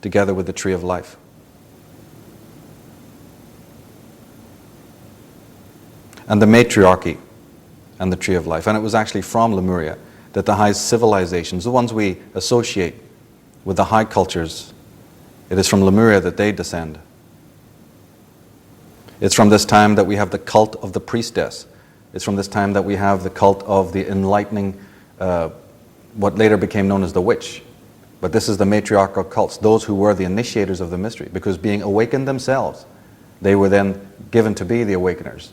Speaker 1: together with the tree of life. And the matriarchy and the tree of life. And it was actually from Lemuria that the high civilizations, the ones we associate with the high cultures, it is from Lemuria that they descend. It's from this time that we have the cult of the priestess. It's from this time that we have the cult of the enlightening, what later became known as the witch. But this is the matriarchal cults, those who were the initiators of the mystery, because being awakened themselves, they were then given to be the awakeners.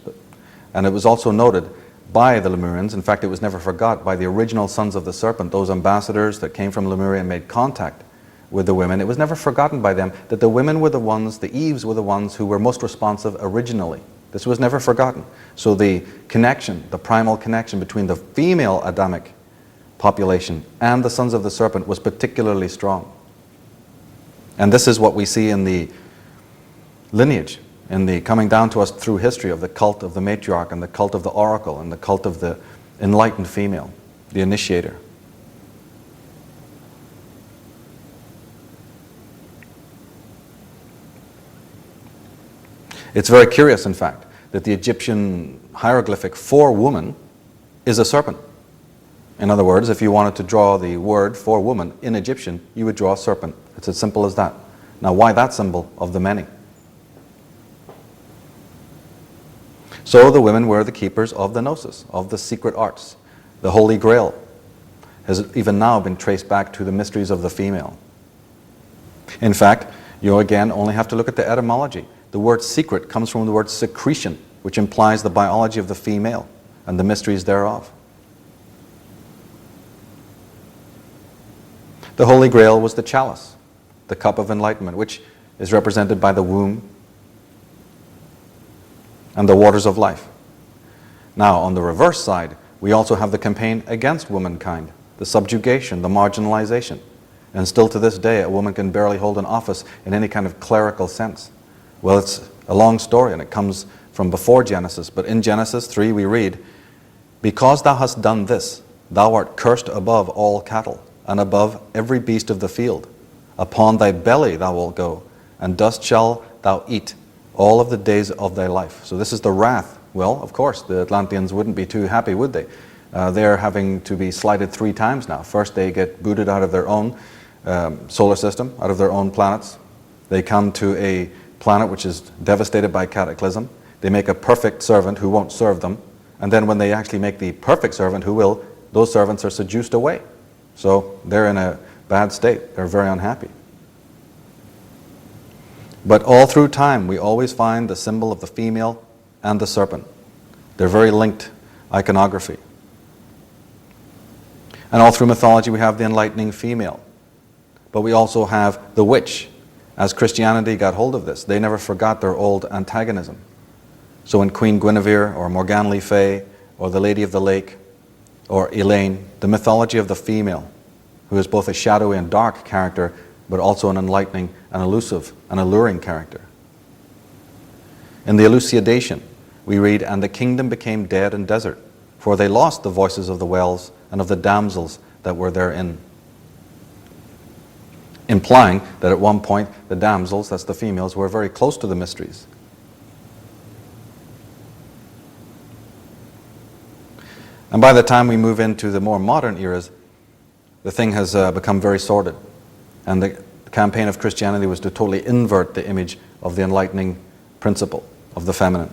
Speaker 1: And it was also noted by the Lemurians, in fact it was never forgot, by the original sons of the serpent, those ambassadors that came from Lemuria and made contact with the women. It was never forgotten by them that the women were the ones, the Eves were the ones who were most responsive originally. This was never forgotten. So the connection, the primal connection between the female Adamic population and the sons of the serpent was particularly strong. And this is what we see in the lineage, in the coming down to us through history of the cult of the matriarch and the cult of the oracle and the cult of the enlightened female, the initiator. It's very curious, in fact, that the Egyptian hieroglyphic for woman is a serpent. In other words, if you wanted to draw the word for woman in Egyptian, you would draw a serpent. It's as simple as that. Now, why that symbol of the many? So the women were the keepers of the gnosis, of the secret arts. The Holy Grail has even now been traced back to the mysteries of the female. In fact, you again only have to look at the etymology. The word secret comes from the word secretion, which implies the biology of the female and the mysteries thereof. The Holy Grail was the chalice, the cup of enlightenment, which is represented by the womb and the waters of life. Now, on the reverse side, we also have the campaign against womankind, the subjugation, the marginalization. And still to this day, a woman can barely hold an office in any kind of clerical sense. Well, it's a long story, and it comes from before Genesis. But in Genesis 3, we read, "Because thou hast done this, thou art cursed above all cattle, and above every beast of the field. Upon thy belly thou wilt go, and dust shall thou eat all of the days of thy life." So this is the wrath. Well, of course, the Atlanteans wouldn't be too happy, would they? They're having to be slighted 3 times now. First, they get booted out of their own solar system, out of their own planets. They come to a planet which is devastated by cataclysm. They make a perfect servant who won't serve them. And then when they actually make the perfect servant who will, those servants are seduced away. So they're in a bad state. They're very unhappy. But all through time, we always find the symbol of the female and the serpent. They're very linked iconography. And all through mythology, we have the enlightening female. But we also have the witch. As Christianity got hold of this, they never forgot their old antagonism. So in Queen Guinevere or Morgane Le Fay or the Lady of the Lake or Elaine, the mythology of the female, who is both a shadowy and dark character, but also an enlightening and elusive and alluring character. In the Elucidation, we read, "And the kingdom became dead and desert, for they lost the voices of the wells and of the damsels that were therein." Implying that at one point the damsels, that's the females, were very close to the mysteries. And by the time we move into the more modern eras, the thing has become very sordid. And the campaign of Christianity was to totally invert the image of the enlightening principle of the feminine.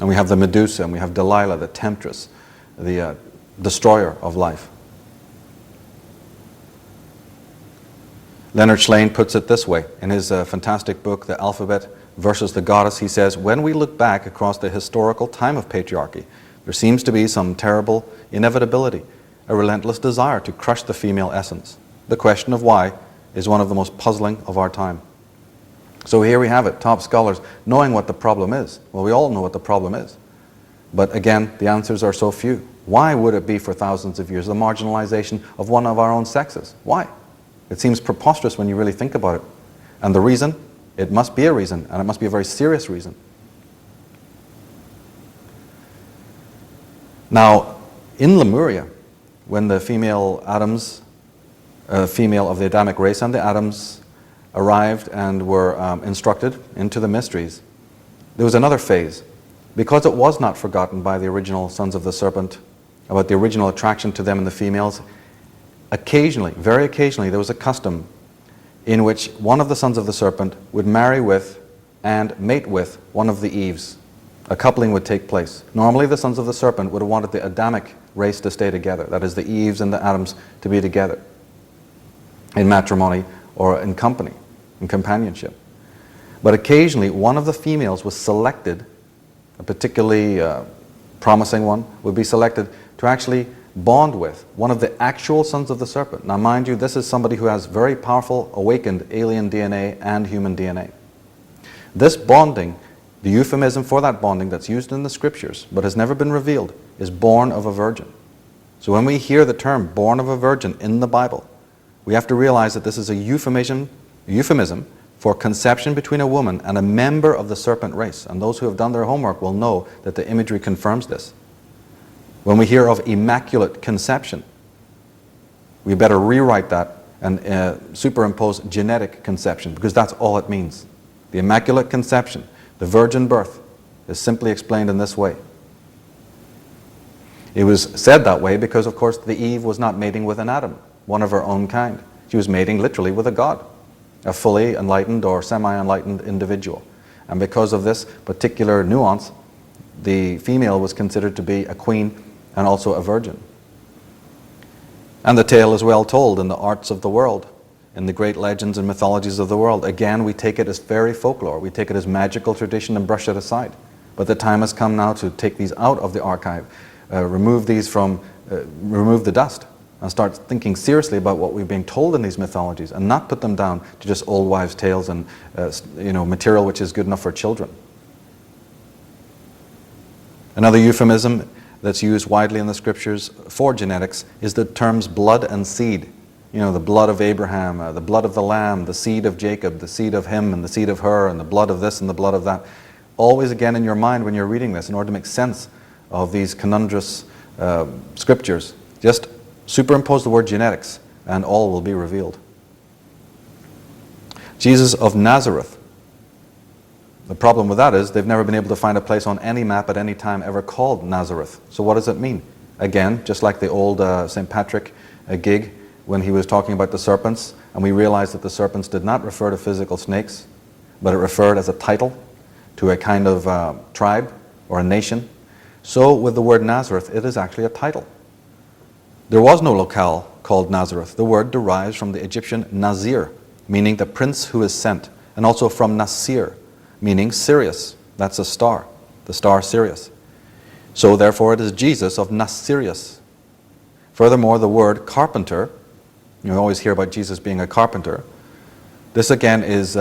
Speaker 1: And we have the Medusa, and we have Delilah, the temptress, the destroyer of life. Leonard Shlain puts it this way in his fantastic book, The Alphabet versus the Goddess. He says, "When we look back across the historical time of patriarchy, there seems to be some terrible inevitability, a relentless desire to crush the female essence. The question of why is one of the most puzzling of our time." So here we have it, top scholars knowing what the problem is. Well, we all know what the problem is. But again, the answers are so few. Why would it be for thousands of years the marginalization of one of our own sexes? Why? It seems preposterous when you really think about it. And the reason? It must be a reason, and it must be a very serious reason. Now, in Lemuria, when the female Adams, female of the Adamic race and the Adams arrived and were instructed into the mysteries, there was another phase. Because it was not forgotten by the original sons of the serpent about the original attraction to them and the females, occasionally, very occasionally, there was a custom in which one of the sons of the serpent would marry with and mate with one of the Eves. A coupling would take place. Normally the sons of the serpent would have wanted the Adamic race to stay together, that is the Eves and the Adams to be together in matrimony or in company, in companionship. But occasionally one of the females was selected, a particularly promising one would be selected to actually bond with one of the actual sons of the serpent. Now mind you, this is somebody who has very powerful awakened alien DNA and human DNA. This bonding, the euphemism for that bonding that's used in the scriptures but has never been revealed, is born of a virgin. So when we hear the term born of a virgin in the Bible, we have to realize that this is a euphemism for conception between a woman and a member of the serpent race. And those who have done their homework will know that the imagery confirms this. When we hear of immaculate conception, we better rewrite that and superimpose genetic conception, because that's all it means. The immaculate conception, the virgin birth, is simply explained in this way. It was said that way because, of course, the Eve was not mating with an Adam, one of her own kind. She was mating literally with a god, a fully enlightened or semi-enlightened individual. And because of this particular nuance, the female was considered to be a queen and also a virgin. And the tale is well told in the arts of the world, in the great legends and mythologies of the world. Again, we take it as fairy folklore, we take it as magical tradition and brush it aside. But the time has come now to take these out of the archive, remove the dust, and start thinking seriously about what we're being told in these mythologies, and not put them down to just old wives' tales and material which is good enough for children. Another euphemism that's used widely in the scriptures for genetics is the terms blood and seed. The blood of Abraham, the blood of the lamb, the seed of Jacob, the seed of him and the seed of her, and the blood of this and the blood of that. Always again in your mind when you're reading this, in order to make sense of these conundrous scriptures, just superimpose the word genetics and all will be revealed. Jesus of Nazareth. The problem with that is they've never been able to find a place on any map at any time ever called Nazareth. So what does it mean? Again, just like the old St. Patrick gig when he was talking about the serpents, and we realized that the serpents did not refer to physical snakes, but it referred as a title to a kind of tribe or a nation. So with the word Nazareth, it is actually a title. There was no locale called Nazareth. The word derives from the Egyptian Nazir, meaning the prince who is sent, and also from Nasir, meaning Sirius. That's a star, the star Sirius. So therefore it is Jesus of Nasirius. Furthermore, the word carpenter, you always hear about Jesus being a carpenter. This again is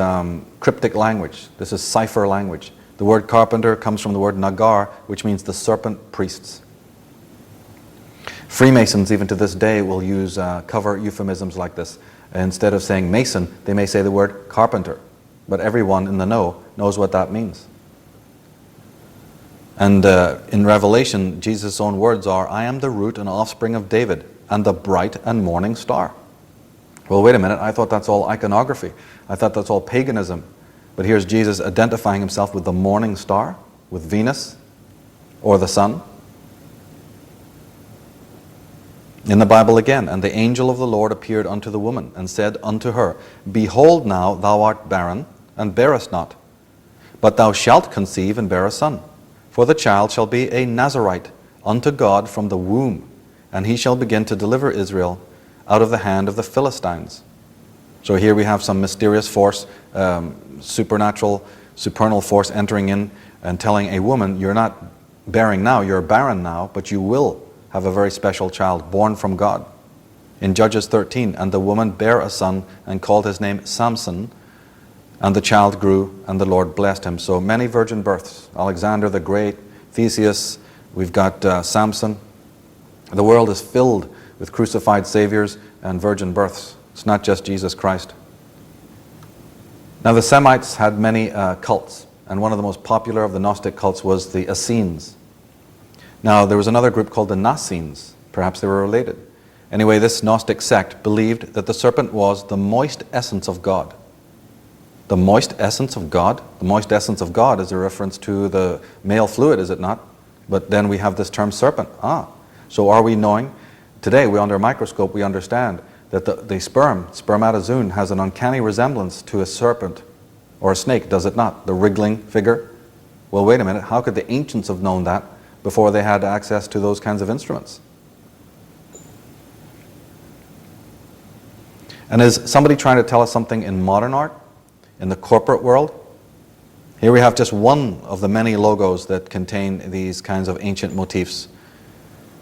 Speaker 1: cryptic language. This is cipher language. The word carpenter comes from the word nagar, which means the serpent priests. Freemasons, even to this day, will use cover euphemisms like this. Instead of saying mason, they may say the word carpenter. But everyone in the know knows what that means. And in Revelation, Jesus' own words are, I am the root and offspring of David, and the bright and morning star. Well, wait a minute, I thought that's all iconography. I thought that's all paganism. But here's Jesus identifying himself with the morning star, with Venus, or the sun. In the Bible again, and the angel of the Lord appeared unto the woman, and said unto her, Behold now, thou art barren, and bearest not. But thou shalt conceive and bear a son. For the child shall be a Nazarite unto God from the womb, and he shall begin to deliver Israel out of the hand of the Philistines. So here we have some mysterious force, supernatural, supernal force entering in and telling a woman, you're not bearing now, you're barren now, but you will have a very special child born from God. In Judges 13, and the woman bare a son and called his name Samson, and the child grew, and the Lord blessed him. So many virgin births. Alexander the Great, Theseus, we've got Samson. The world is filled with crucified saviors and virgin births. It's not just Jesus Christ. Now the Semites had many cults, and one of the most popular of the Gnostic cults was the Essenes. Now there was another group called the Nassines. Perhaps they were related. Anyway, this Gnostic sect believed that the serpent was the moist essence of God. The moist essence of God? The moist essence of God is a reference to the male fluid, is it not? But then we have this term serpent. So are we knowing? Today, under a microscope, we understand that the spermatozoon, has an uncanny resemblance to a serpent or a snake, does it not? The wriggling figure. Well, wait a minute. How could the ancients have known that before they had access to those kinds of instruments? And is somebody trying to tell us something in modern art? In the corporate world? Here we have just one of the many logos that contain these kinds of ancient motifs.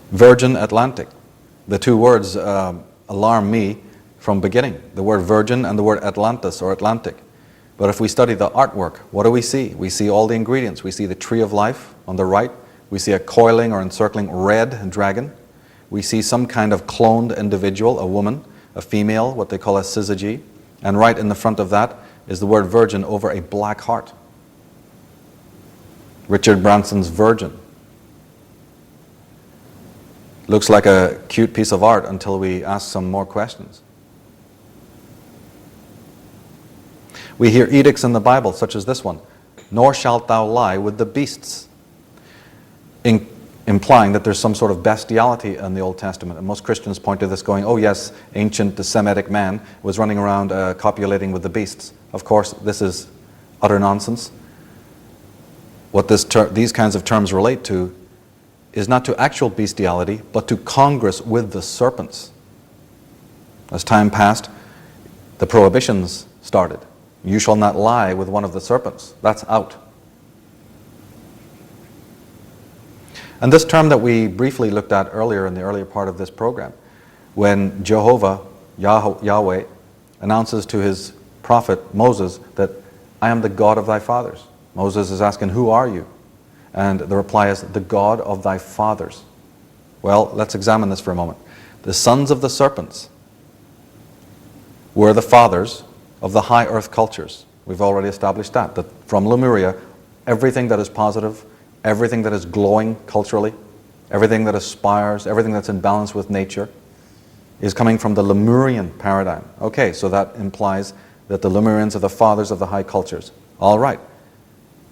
Speaker 1: Virgin Atlantic. The two words alarm me from beginning. The word virgin and the word Atlantis or Atlantic. But if we study the artwork, what do we see? We see all the ingredients. We see the tree of life on the right. We see a coiling or encircling red dragon. We see some kind of cloned individual, a woman, a female, what they call a syzygy. And right in the front of that is the word virgin over a black heart. Richard Branson's Virgin. Looks like a cute piece of art until we ask some more questions. We hear edicts in the Bible, such as this one. Nor shalt thou lie with the beasts. Implying that there's some sort of bestiality in the Old Testament. And most Christians point to this going, oh yes, ancient Semitic man was running around copulating with the beasts. Of course, this is utter nonsense. What these kinds of terms relate to is not to actual bestiality, but to congress with the serpents. As time passed, the prohibitions started. You shall not lie with one of the serpents. That's out. And this term that we briefly looked at earlier in the earlier part of this program, when Jehovah, Yahweh, announces to his prophet Moses that I am the God of thy fathers. Moses is asking, who are you? And the reply is, the God of thy fathers. Well, let's examine this for a moment. The sons of the serpents were the fathers of the high earth cultures. We've already established that from Lemuria, everything that is positive, everything that is glowing culturally, everything that aspires, everything that's in balance with nature, is coming from the Lemurian paradigm. Okay, so that implies that the Lemurians are the fathers of the high cultures. All right.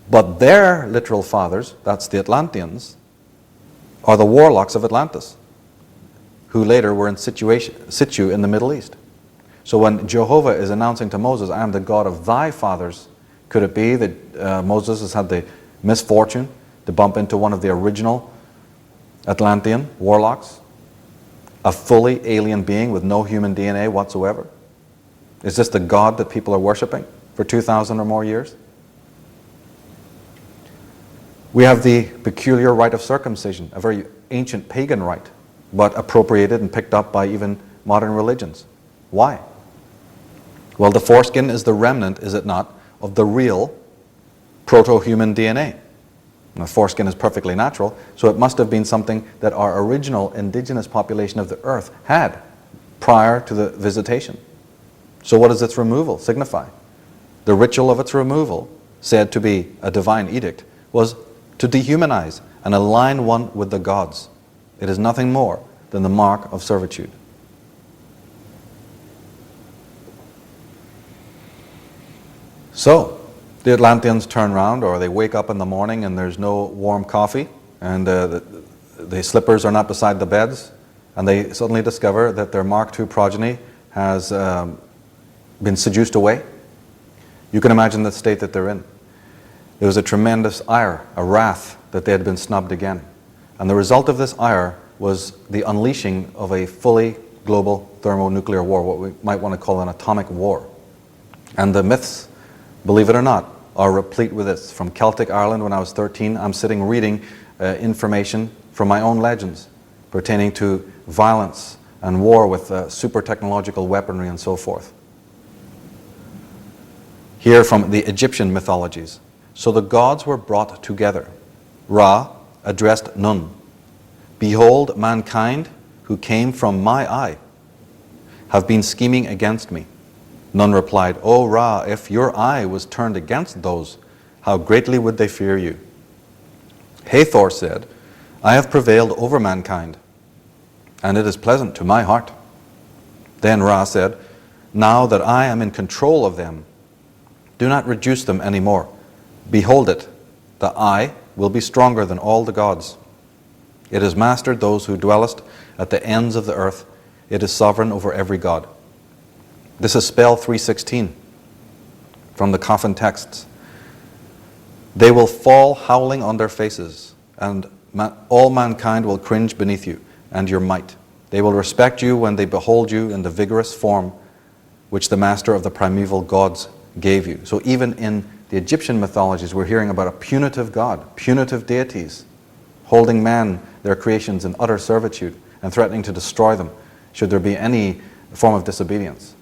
Speaker 1: But their literal fathers, that's the Atlanteans, are the warlocks of Atlantis, who later were in situ in the Middle East. So when Jehovah is announcing to Moses, I am the God of thy fathers, could it be that Moses has had the misfortune to bump into one of the original Atlantean warlocks? A fully alien being with no human DNA whatsoever? Is this the God that people are worshiping for 2,000 or more years? We have the peculiar rite of circumcision, a very ancient pagan rite, but appropriated and picked up by even modern religions. Why? Well, the foreskin is the remnant, is it not, of the real proto-human DNA. And the foreskin is perfectly natural, so it must have been something that our original indigenous population of the earth had prior to the visitation. So what does its removal signify? The ritual of its removal, said to be a divine edict, was to dehumanize and align one with the gods. It is nothing more than the mark of servitude. So, the Atlanteans turn around, or they wake up in the morning and there's no warm coffee, and the slippers are not beside the beds, and they suddenly discover that their Mark II progeny has been seduced away. You can imagine the state that they're in. There was a tremendous ire, a wrath that they had been snubbed again. And the result of this ire was the unleashing of a fully global thermonuclear war, what we might want to call an atomic war. And the myths, believe it or not, are replete with this. From Celtic Ireland when I was 13, I'm sitting reading information from my own legends pertaining to violence and war with super technological weaponry and so forth. Here from the Egyptian mythologies. So the gods were brought together. Ra addressed Nun. Behold, mankind who came from my eye have been scheming against me. Nun replied, O Ra, if your eye was turned against those, how greatly would they fear you? Hathor said, I have prevailed over mankind, and it is pleasant to my heart. Then Ra said, now that I am in control of them, do not reduce them any more. Behold it, the eye will be stronger than all the gods. It has mastered those who dwellest at the ends of the earth. It is sovereign over every god. This is spell 316 from the coffin texts. They will fall howling on their faces, and all mankind will cringe beneath you and your might. They will respect you when they behold you in the vigorous form which the master of the primeval gods gave you. So even in the Egyptian mythologies, we're hearing about a punitive god, punitive deities, holding man, their creations, in utter servitude and threatening to destroy them should there be any form of disobedience.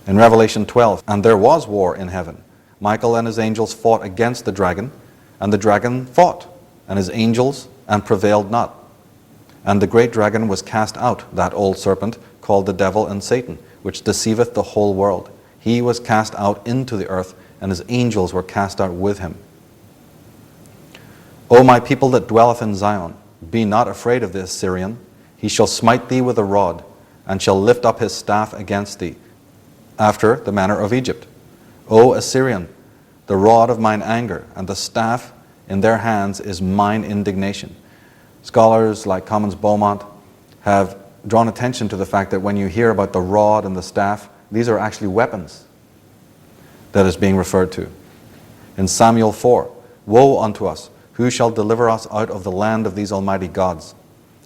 Speaker 1: In Revelation 12, and there was war in heaven. Michael and his angels fought against the dragon, and the dragon fought, and his angels, and prevailed not. And the great dragon was cast out, that old serpent, called the devil and Satan, which deceiveth the whole world. He was cast out into the earth, and his angels were cast out with him. O my people that dwelleth in Zion, be not afraid of the Assyrian. He shall smite thee with a rod, and shall lift up his staff against thee, after the manner of Egypt. O Assyrian, the rod of mine anger, and the staff in their hands is mine indignation. Scholars like Commons Beaumont have drawn attention to the fact that when you hear about the rod and the staff, these are actually weapons that is being referred to. In Samuel 4, woe unto us, who shall deliver us out of the land of these almighty gods?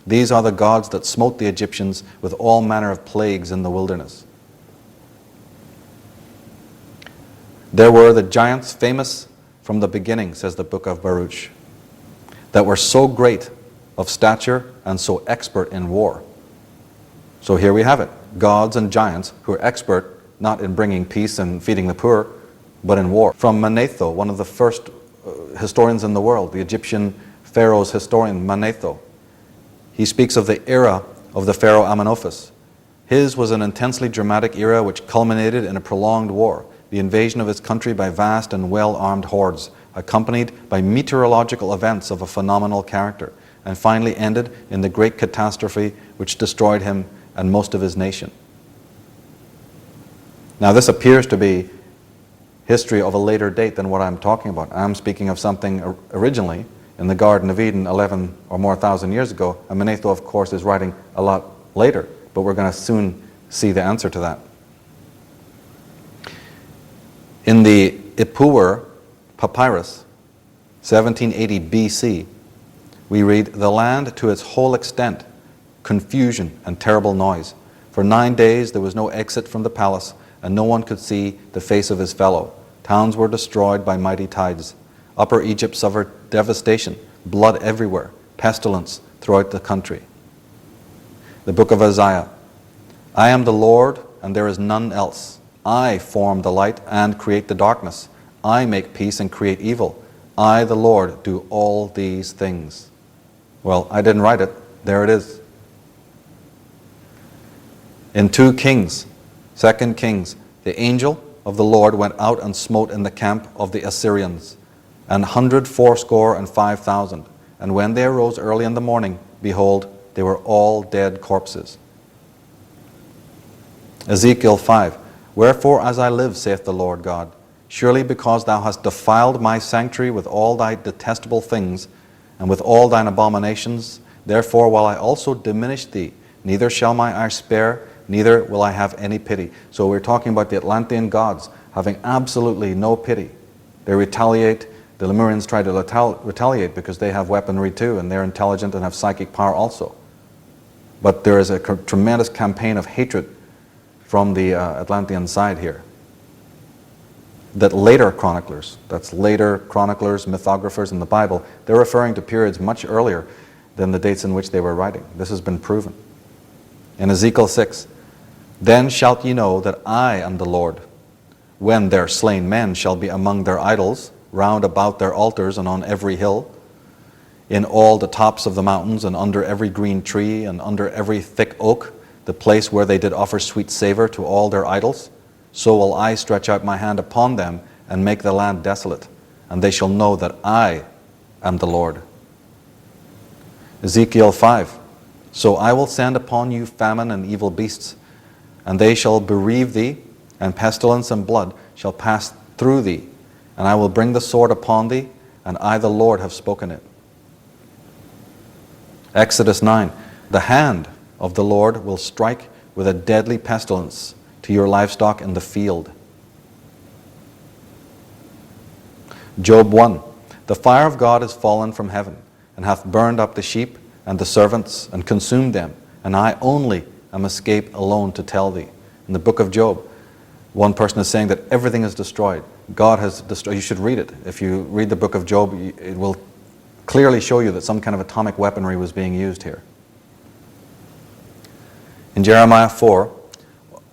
Speaker 1: These are the gods that smote the Egyptians with all manner of plagues in the wilderness. There were the giants famous from the beginning, says the book of Baruch, that were so great of stature and so expert in war. So here we have it, gods and giants who are expert not in bringing peace and feeding the poor, but in war. From Manetho, one of the first historians in the world, the Egyptian pharaoh's historian Manetho, he speaks of the era of the pharaoh Amenophis. His was an intensely dramatic era which culminated in a prolonged war, the invasion of his country by vast and well-armed hordes, accompanied by meteorological events of a phenomenal character, and finally ended in the great catastrophe which destroyed him and most of his nation. Now this appears to be history of a later date than what I'm talking about. I'm speaking of something originally in the Garden of Eden 11 or more thousand years ago, and Manetho, of course, is writing a lot later, but we're going to soon see the answer to that. In the Ipuwer Papyrus, 1780 BC, we read, the land to its whole extent, confusion and terrible noise. For 9 days there was no exit from the palace, and no one could see the face of his fellow. Towns were destroyed by mighty tides. Upper Egypt suffered devastation, blood everywhere, pestilence throughout the country. The book of Isaiah, I am the Lord, and there is none else. I form the light and create the darkness. I make peace and create evil. I, the Lord, do all these things. Well, I didn't write it. There it is. In 2 Kings, 2 Kings, the angel of the Lord went out and smote in the camp of the Assyrians, 185,000. And when they arose early in the morning, behold, they were all dead corpses. Ezekiel 5, Wherefore as I live, saith the Lord God, surely because thou hast defiled my sanctuary with all thy detestable things, and with all thine abominations, therefore will I also diminish thee, neither shall my eye spare, neither will I have any pity. So we're talking about the Atlantean gods having absolutely no pity. They retaliate. The Lemurians try to retaliate because they have weaponry too, and they're intelligent and have psychic power also. But there is a tremendous campaign of hatred from the Atlantean side here. That later chroniclers, mythographers in the Bible, they're referring to periods much earlier than the dates in which they were writing. This has been proven. In Ezekiel 6, Then shalt ye know that I am the Lord, when their slain men shall be among their idols, round about their altars and on every hill, in all the tops of the mountains and under every green tree and under every thick oak, the place where they did offer sweet savor to all their idols. So will I stretch out my hand upon them and make the land desolate, and they shall know that I am the Lord. Ezekiel 5, So I will send upon you famine and evil beasts, and they shall bereave thee, and pestilence and blood shall pass through thee, and I will bring the sword upon thee, and I the Lord have spoken it. Exodus 9, The hand of the Lord will strike with a deadly pestilence to your livestock in the field. Job 1, The fire of God is fallen from heaven, and hath burned up the sheep and the servants, and consumed them, and I only am escaped alone to tell thee. In the book of Job, one person is saying that everything is destroyed. God has destroyed. You should read it. If you read the book of Job, it will clearly show you that some kind of atomic weaponry was being used here. In Jeremiah 4,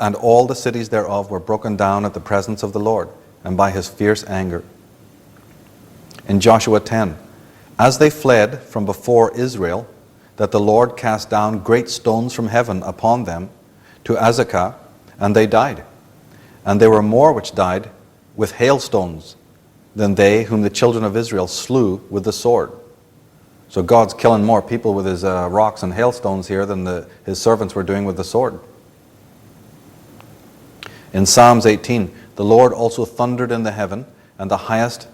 Speaker 1: And all the cities thereof were broken down at the presence of the Lord, and by his fierce anger. In Joshua 10, As they fled from before Israel, that the Lord cast down great stones from heaven upon them to Azekah, and they died. And there were more which died with hailstones than they whom the children of Israel slew with the sword. So God's killing more people with his rocks and hailstones here than his servants were doing with the sword. In Psalms 18, The Lord also thundered in the heaven, and the highest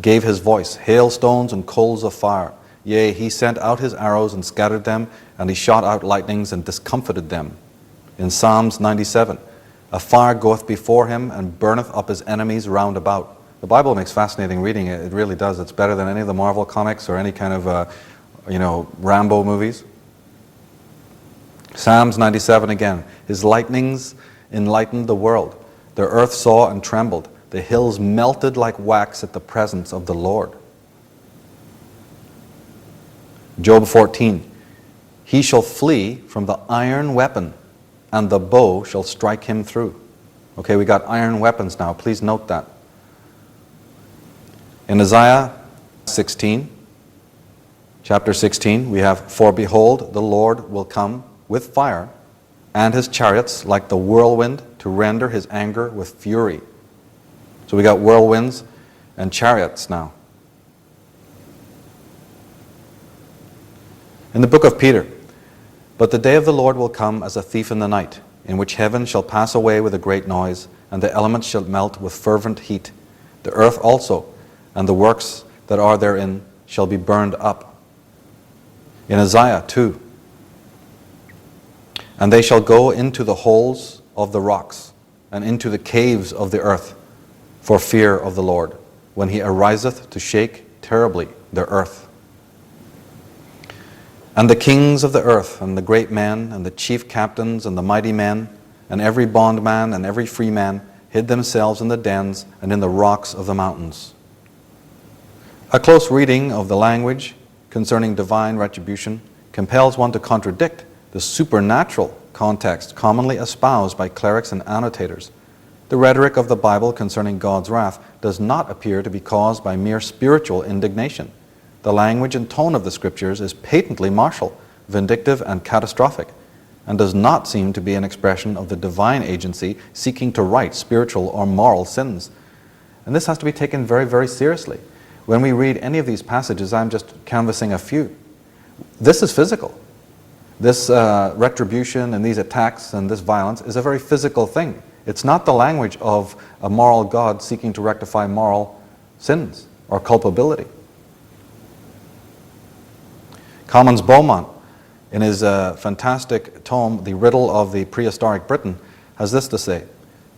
Speaker 1: gave his voice, hailstones and coals of fire. Yea, he sent out his arrows and scattered them, and he shot out lightnings and discomfited them. In Psalms 97, A fire goeth before him, and burneth up his enemies round about. The Bible makes fascinating reading. It really does. It's better than any of the Marvel comics or any kind of, Rambo movies. Psalms 97 again. His lightnings enlightened the world. The earth saw and trembled. The hills melted like wax at the presence of the Lord. Job 14. He shall flee from the iron weapon, and the bow shall strike him through. Okay, we got iron weapons now. Please note that. In Isaiah 16, chapter 16, we have, For behold, the Lord will come with fire, and his chariots like the whirlwind, to render his anger with fury. So we got whirlwinds and chariots now. In the book of Peter, But the day of the Lord will come as a thief in the night, in which heaven shall pass away with a great noise, and the elements shall melt with fervent heat. The earth also, and the works that are therein, shall be burned up. In Isaiah 2, And they shall go into the holes of the rocks, and into the caves of the earth, for fear of the Lord, when he ariseth to shake terribly the earth. And the kings of the earth, and the great men, and the chief captains, and the mighty men, and every bondman and every free man, hid themselves in the dens and in the rocks of the mountains. A close reading of the language concerning divine retribution compels one to contradict the supernatural context commonly espoused by clerics and annotators, The rhetoric of the Bible concerning God's wrath does not appear to be caused by mere spiritual indignation. The language and tone of the Scriptures is patently martial, vindictive, and catastrophic, and does not seem to be an expression of the divine agency seeking to right spiritual or moral sins. And this has to be taken very, very seriously. When we read any of these passages, I'm just canvassing a few. This is physical. This retribution and these attacks and this violence is a very physical thing. It's not the language of a moral God seeking to rectify moral sins or culpability. Commons Beaumont, in his fantastic tome, The Riddle of the Prehistoric Britain, has this to say: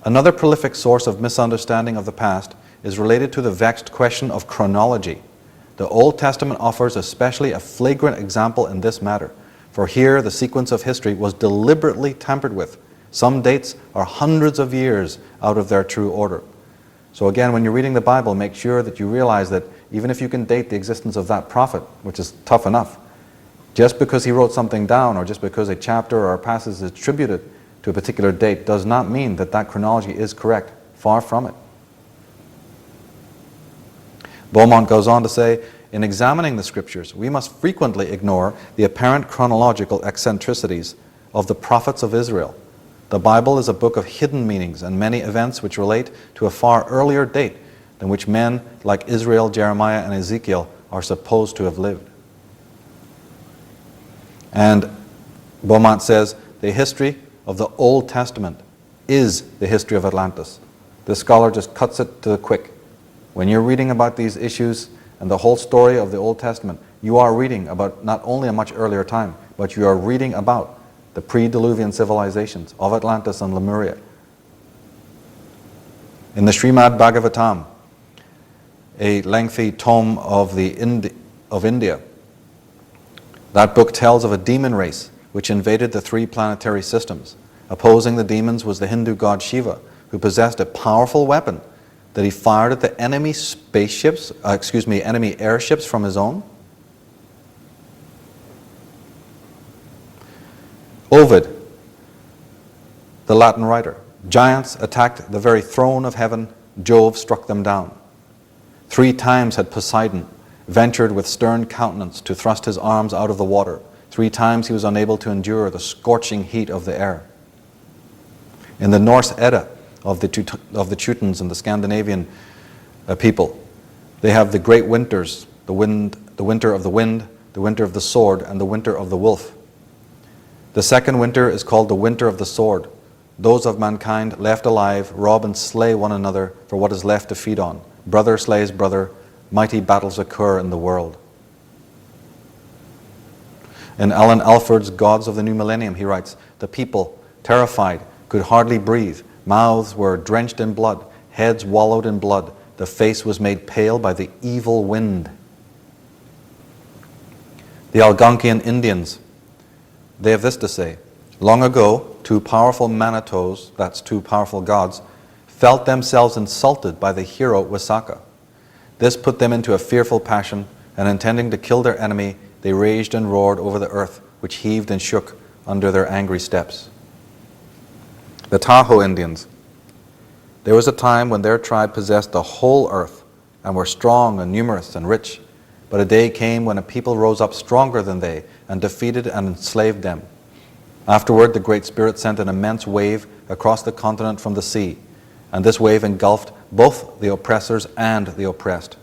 Speaker 1: another prolific source of misunderstanding of the past is related to the vexed question of chronology. The Old Testament offers especially a flagrant example in this matter, for here the sequence of history was deliberately tampered with. Some dates are hundreds of years out of their true order. So again, when you're reading the Bible, make sure that you realize that even if you can date the existence of that prophet, which is tough enough, just because he wrote something down or just because a chapter or a passage is attributed to a particular date does not mean that that chronology is correct. Far from it. Beaumont goes on to say, in examining the Scriptures, we must frequently ignore the apparent chronological eccentricities of the prophets of Israel. The Bible is a book of hidden meanings and many events which relate to a far earlier date than which men like Israel, Jeremiah, and Ezekiel are supposed to have lived. And Beaumont says, the history of the Old Testament is the history of Atlantis. This scholar just cuts it to the quick. When you're reading about these issues and the whole story of the Old Testament, you are reading about not only a much earlier time, but you are reading about the pre-Diluvian civilizations of Atlantis and Lemuria. In the Srimad Bhagavatam, a lengthy tome of India, that book tells of a demon race which invaded the three planetary systems. Opposing the demons was the Hindu god Shiva, who possessed a powerful weapon that he fired at the enemy enemy airships from his own. Ovid, the Latin writer, giants attacked the very throne of heaven, Jove struck them down. 3 times had Poseidon ventured with stern countenance to thrust his arms out of the water. 3 times he was unable to endure the scorching heat of the air. In the Norse Edda of the Teutons and the Scandinavian people, they have the great winters, the winter of the wind, the winter of the sword, and the winter of the wolf. The second winter is called the winter of the sword. Those of mankind left alive rob and slay one another for what is left to feed on. Brother slays brother, mighty battles occur in the world. In Alan Alford's Gods of the New Millennium, he writes, the people, terrified, could hardly breathe. Mouths were drenched in blood, heads wallowed in blood. The face was made pale by the evil wind. The Algonquian Indians, they have this to say: long ago, 2 powerful Manitos, that's 2 powerful gods, felt themselves insulted by the hero Wisaka. This put them into a fearful passion, and intending to kill their enemy, they raged and roared over the earth, which heaved and shook under their angry steps. The Tahoe Indians, there was a time when their tribe possessed the whole earth and were strong and numerous and rich, but a day came when a people rose up stronger than they and defeated and enslaved them. Afterward, the Great Spirit sent an immense wave across the continent from the sea, and this wave engulfed both the oppressors and the oppressed.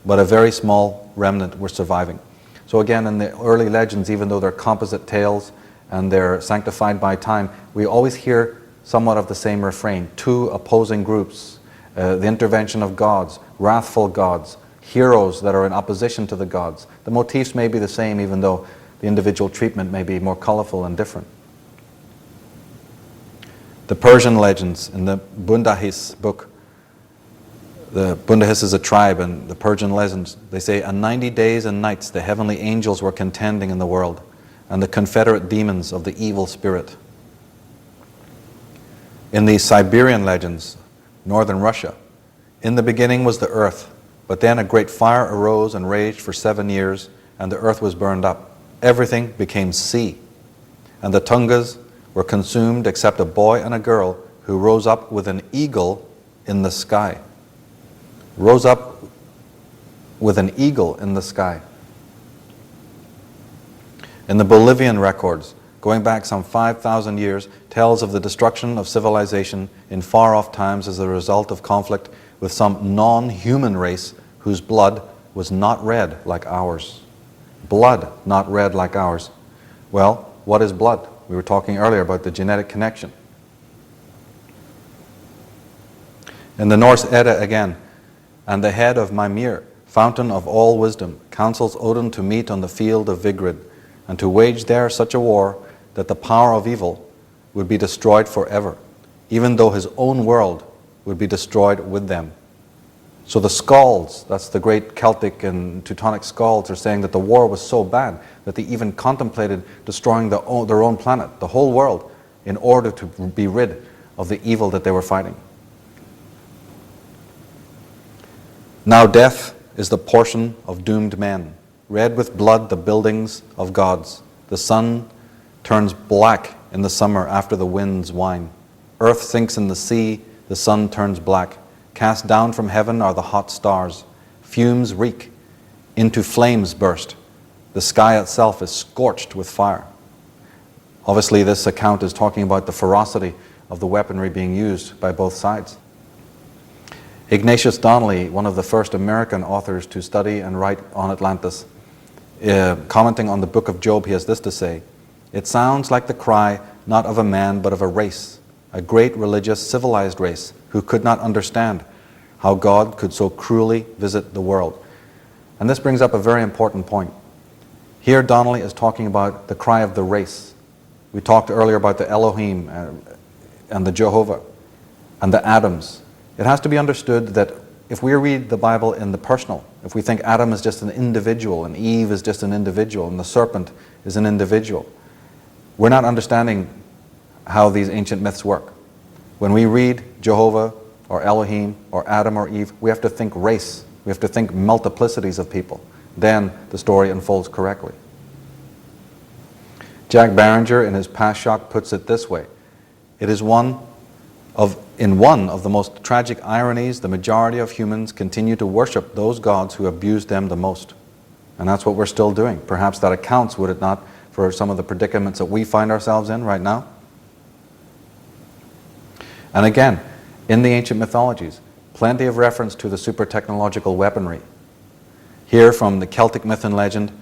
Speaker 1: But a very small remnant were surviving. So again, in the early legends, even though they're composite tales and they're sanctified by time, we always hear somewhat of the same refrain: 2 opposing groups, the intervention of gods, wrathful gods, heroes that are in opposition to the gods. The motifs may be the same, even though the individual treatment may be more colorful and different. The Persian legends in the Bundahis book, the Bundahis is a tribe, and the Persian legends, they say, on 90 days and nights the heavenly angels were contending in the world, and the confederate demons of the evil spirit. In the Siberian legends, northern Russia, in the beginning was the earth, but then a great fire arose and raged for 7 years, and the earth was burned up. Everything became sea, and the Tungas were consumed except a boy and a girl who rose up with an eagle in the sky. Rose up with an eagle in the sky. In the Bolivian records, going back some 5,000 years, tells of the destruction of civilization in far-off times as a result of conflict with some non-human race whose blood was not red like ours. Blood not red like ours. Well, what is blood? We were talking earlier about the genetic connection. In the Norse Edda again, and the head of Mimir, fountain of all wisdom, counsels Odin to meet on the field of Vigrid, and to wage there such a war that the power of evil would be destroyed forever, even though his own world would be destroyed with them. So the Skalds, that's the great Celtic and Teutonic Skalds, are saying that the war was so bad that they even contemplated destroying their own planet, the whole world, in order to be rid of the evil that they were fighting. Now death is the portion of doomed men. Red with blood the buildings of gods. The sun turns black in the summer after the winds whine. Earth sinks in the sea, the sun turns black. Cast down from heaven are the hot stars. Fumes reek, into flames burst. The sky itself is scorched with fire. Obviously this account is talking about the ferocity of the weaponry being used by both sides. Ignatius Donnelly, one of the first American authors to study and write on Atlantis, commenting on the book of Job, he has this to say: "It sounds like the cry not of a man but of a race, a great religious civilized race who could not understand how God could so cruelly visit the world." And this brings up a very important point. Here Donnelly is talking about the cry of the race. We talked earlier about the Elohim and the Jehovah and the Adams. It has to be understood that if we read the Bible in the personal, if we think Adam is just an individual and Eve is just an individual and the serpent is an individual, we're not understanding how these ancient myths work. When we read Jehovah or Elohim or Adam or Eve, we have to think race. We have to think multiplicities of people. Then the story unfolds correctly. Jack Barringer in his Past Shock puts it this way: "It is in one of the most tragic ironies, the majority of humans continue to worship those gods who abuse them the most." And that's what we're still doing. Perhaps that accounts, would it not, for some of the predicaments that we find ourselves in right now? And again, in the ancient mythologies, plenty of reference to the super technological weaponry. Here from the Celtic myth and legend,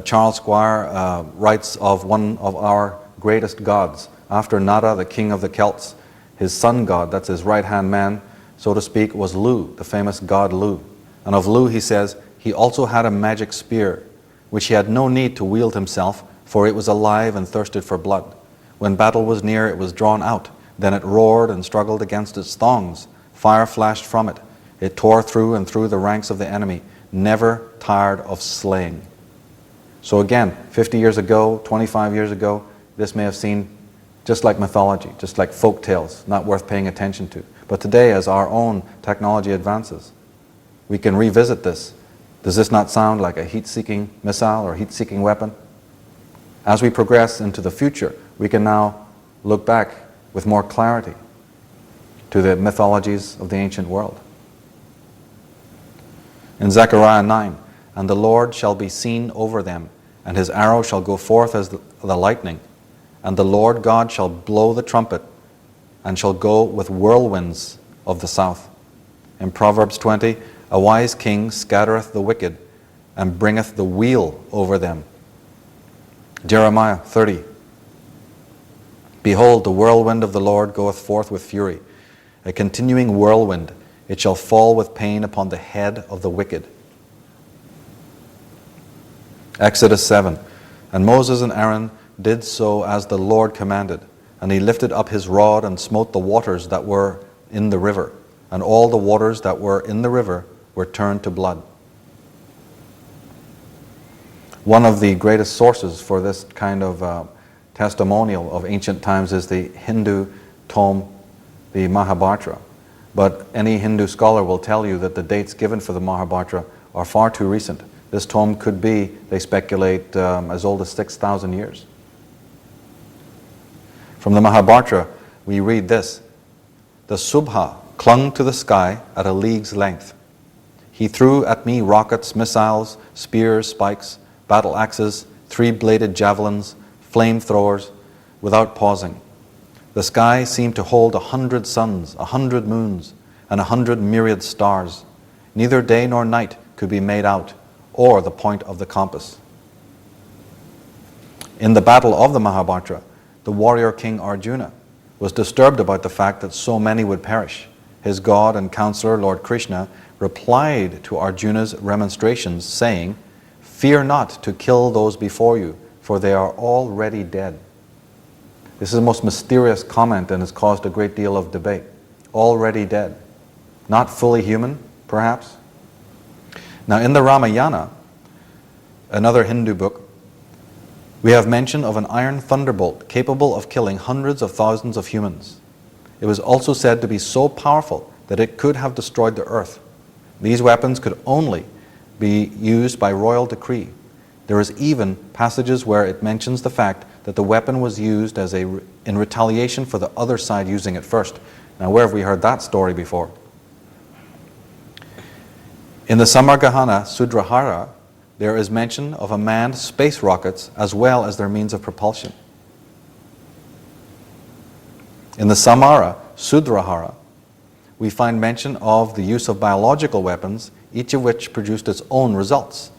Speaker 1: Charles Squire writes of one of our greatest gods. After Nada, the king of the Celts, his sun god, that's his right-hand man, so to speak, was Lu, the famous god Lu. And of Lu he says, "He also had a magic spear, which he had no need to wield himself, for it was alive and thirsted for blood. When battle was near, it was drawn out. Then it roared and struggled against its thongs. Fire flashed from it. It tore through and through the ranks of the enemy, never tired of slaying." So again, 50 years ago, 25 years ago, this may have seemed just like mythology, just like folk tales, not worth paying attention to. But today, as our own technology advances, we can revisit this. Does this not sound like a heat-seeking missile or heat-seeking weapon? As we progress into the future, we can now look back with more clarity to the mythologies of the ancient world. In Zechariah 9, "And the Lord shall be seen over them, and his arrow shall go forth as the lightning. And the Lord God shall blow the trumpet, and shall go with whirlwinds of the south." In Proverbs 20, "A wise king scattereth the wicked, and bringeth the wheel over them." Jeremiah 30, "Behold, the whirlwind of the Lord goeth forth with fury, a continuing whirlwind. It shall fall with pain upon the head of the wicked." Exodus 7, "And Moses and Aaron did so as the Lord commanded, and he lifted up his rod and smote the waters that were in the river, and all the waters that were in the river were turned to blood." One of the greatest sources for this kind of testimonial of ancient times is the Hindu tome, the Mahabharata. But any Hindu scholar will tell you that the dates given for the Mahabharata are far too recent. This tome could be, they speculate, as old as 6,000 years. From the Mahabharata, we read this: the Subha clung to the sky at a league's length. He threw at me rockets, missiles, spears, spikes, battle axes, three-bladed javelins, flamethrowers, without pausing. The sky seemed to hold 100 suns, 100 moons, and 100 myriad stars. Neither day nor night could be made out, or the point of the compass. In the battle of the Mahabharata, the warrior king Arjuna was disturbed about the fact that so many would perish. His god and counselor, Lord Krishna, replied to Arjuna's remonstrations, saying, "Fear not to kill those before you, for they are already dead." This is the most mysterious comment and has caused a great deal of debate. Already dead. Not fully human, perhaps? Now, in the Ramayana, another Hindu book, we have mention of an iron thunderbolt capable of killing hundreds of thousands of humans. It was also said to be so powerful that it could have destroyed the earth. These weapons could only be used by royal decree. There is even passages where it mentions the fact that the weapon was used in retaliation for the other side using it first. Now, where have we heard that story before? In the Samargahana Sudrahara, there is mention of manned space rockets as well as their means of propulsion. In the Samara Sudrahara, we find mention of the use of biological weapons, each of which produced its own results.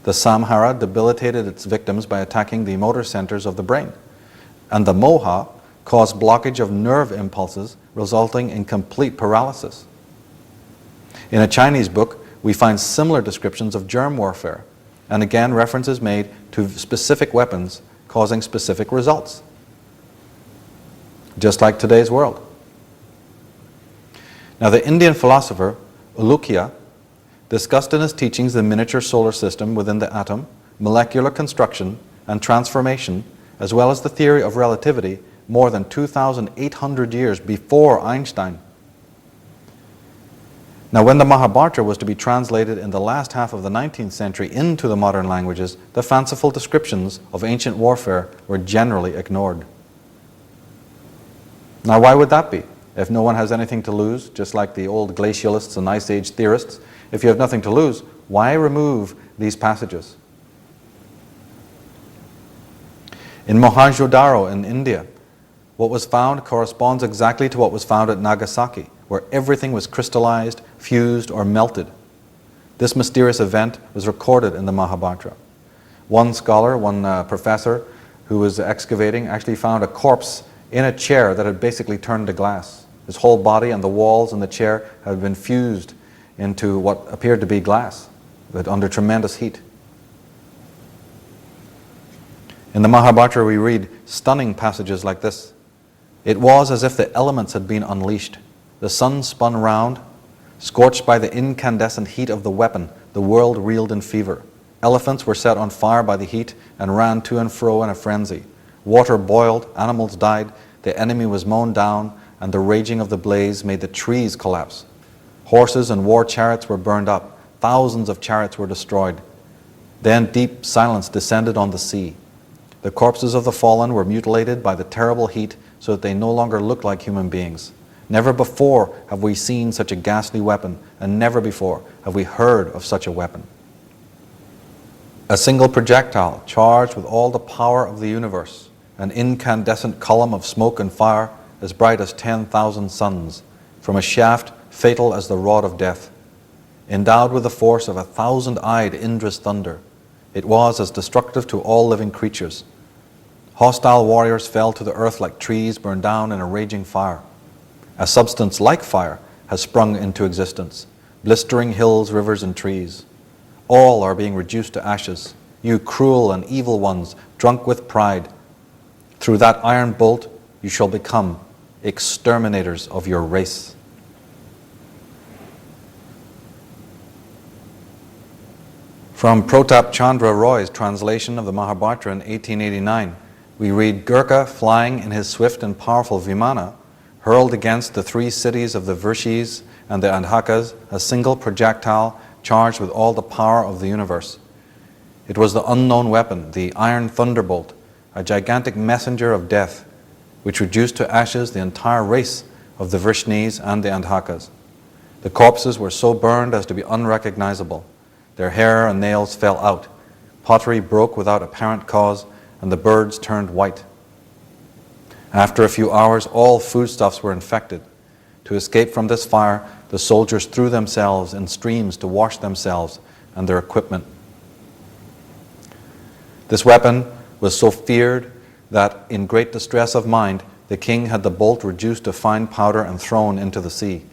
Speaker 1: The Samhara debilitated its victims by attacking the motor centers of the brain, and the Moha caused blockage of nerve impulses, resulting in complete paralysis. In a Chinese book, we find similar descriptions of germ warfare, and again references made to specific weapons causing specific results, just like today's world. Now, the Indian philosopher Ulukya discussed in his teachings the miniature solar system within the atom, molecular construction and transformation, as well as the theory of relativity more than 2,800 years before Einstein. Now, when the Mahabharata was to be translated in the last half of the 19th century into the modern languages, the fanciful descriptions of ancient warfare were generally ignored. Now, why would that be? If no one has anything to lose, just like the old glacialists and Ice Age theorists, if you have nothing to lose, why remove these passages? In Mohenjo-daro in India, what was found corresponds exactly to what was found at Nagasaki, where everything was crystallized, fused, or melted. This mysterious event was recorded in the Mahabharata. One scholar, one professor who was excavating actually found a corpse in a chair that had basically turned to glass. His whole body and the walls and the chair had been fused into what appeared to be glass, but under tremendous heat. In the Mahabharata we read stunning passages like this. It was as if the elements had been unleashed. The sun spun round. Scorched by the incandescent heat of the weapon, the world reeled in fever. Elephants were set on fire by the heat and ran to and fro in a frenzy. Water boiled, animals died, the enemy was mown down, and the raging of the blaze made the trees collapse. Horses and war chariots were burned up. Thousands of chariots were destroyed. Then deep silence descended on the sea. The corpses of the fallen were mutilated by the terrible heat so that they no longer looked like human beings. Never before have we seen such a ghastly weapon, and never before have we heard of such a weapon. A single projectile charged with all the power of the universe, an incandescent column of smoke and fire as bright as 10,000 suns, from a shaft fatal as the rod of death, endowed with the force of 1,000-eyed Indra's thunder. It was as destructive to all living creatures. Hostile warriors fell to the earth like trees burned down in a raging fire. A substance like fire has sprung into existence, blistering hills, rivers, and trees. All are being reduced to ashes. You cruel and evil ones, drunk with pride, through that iron bolt you shall become exterminators of your race. From Pratap Chandra Roy's translation of the Mahabharata in 1889, we read, Gurkha, flying in his swift and powerful Vimana, hurled against the three cities of the Vrishis and the Andhakas a single projectile charged with all the power of the universe. It was the unknown weapon, the iron thunderbolt, a gigantic messenger of death, which reduced to ashes the entire race of the Vrishnis and the Andhakas. The corpses were so burned as to be unrecognizable. Their hair and nails fell out. Pottery broke without apparent cause, and the birds turned white. After a few hours, all foodstuffs were infected. To escape from this fire, the soldiers threw themselves in streams to wash themselves and their equipment. This weapon was so feared that, in great distress of mind, the king had the bolt reduced to fine powder and thrown into the sea.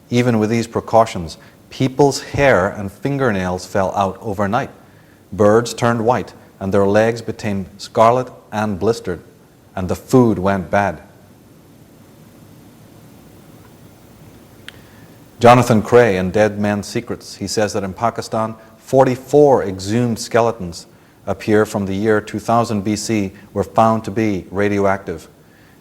Speaker 1: Even with these precautions, people's hair and fingernails fell out overnight. Birds turned white, and their legs became scarlet and blistered, and the food went bad. Jonathan Cray in Dead Men's Secrets, he says that in Pakistan, 44 exhumed skeletons appear from the year 2000 BC were found to be radioactive.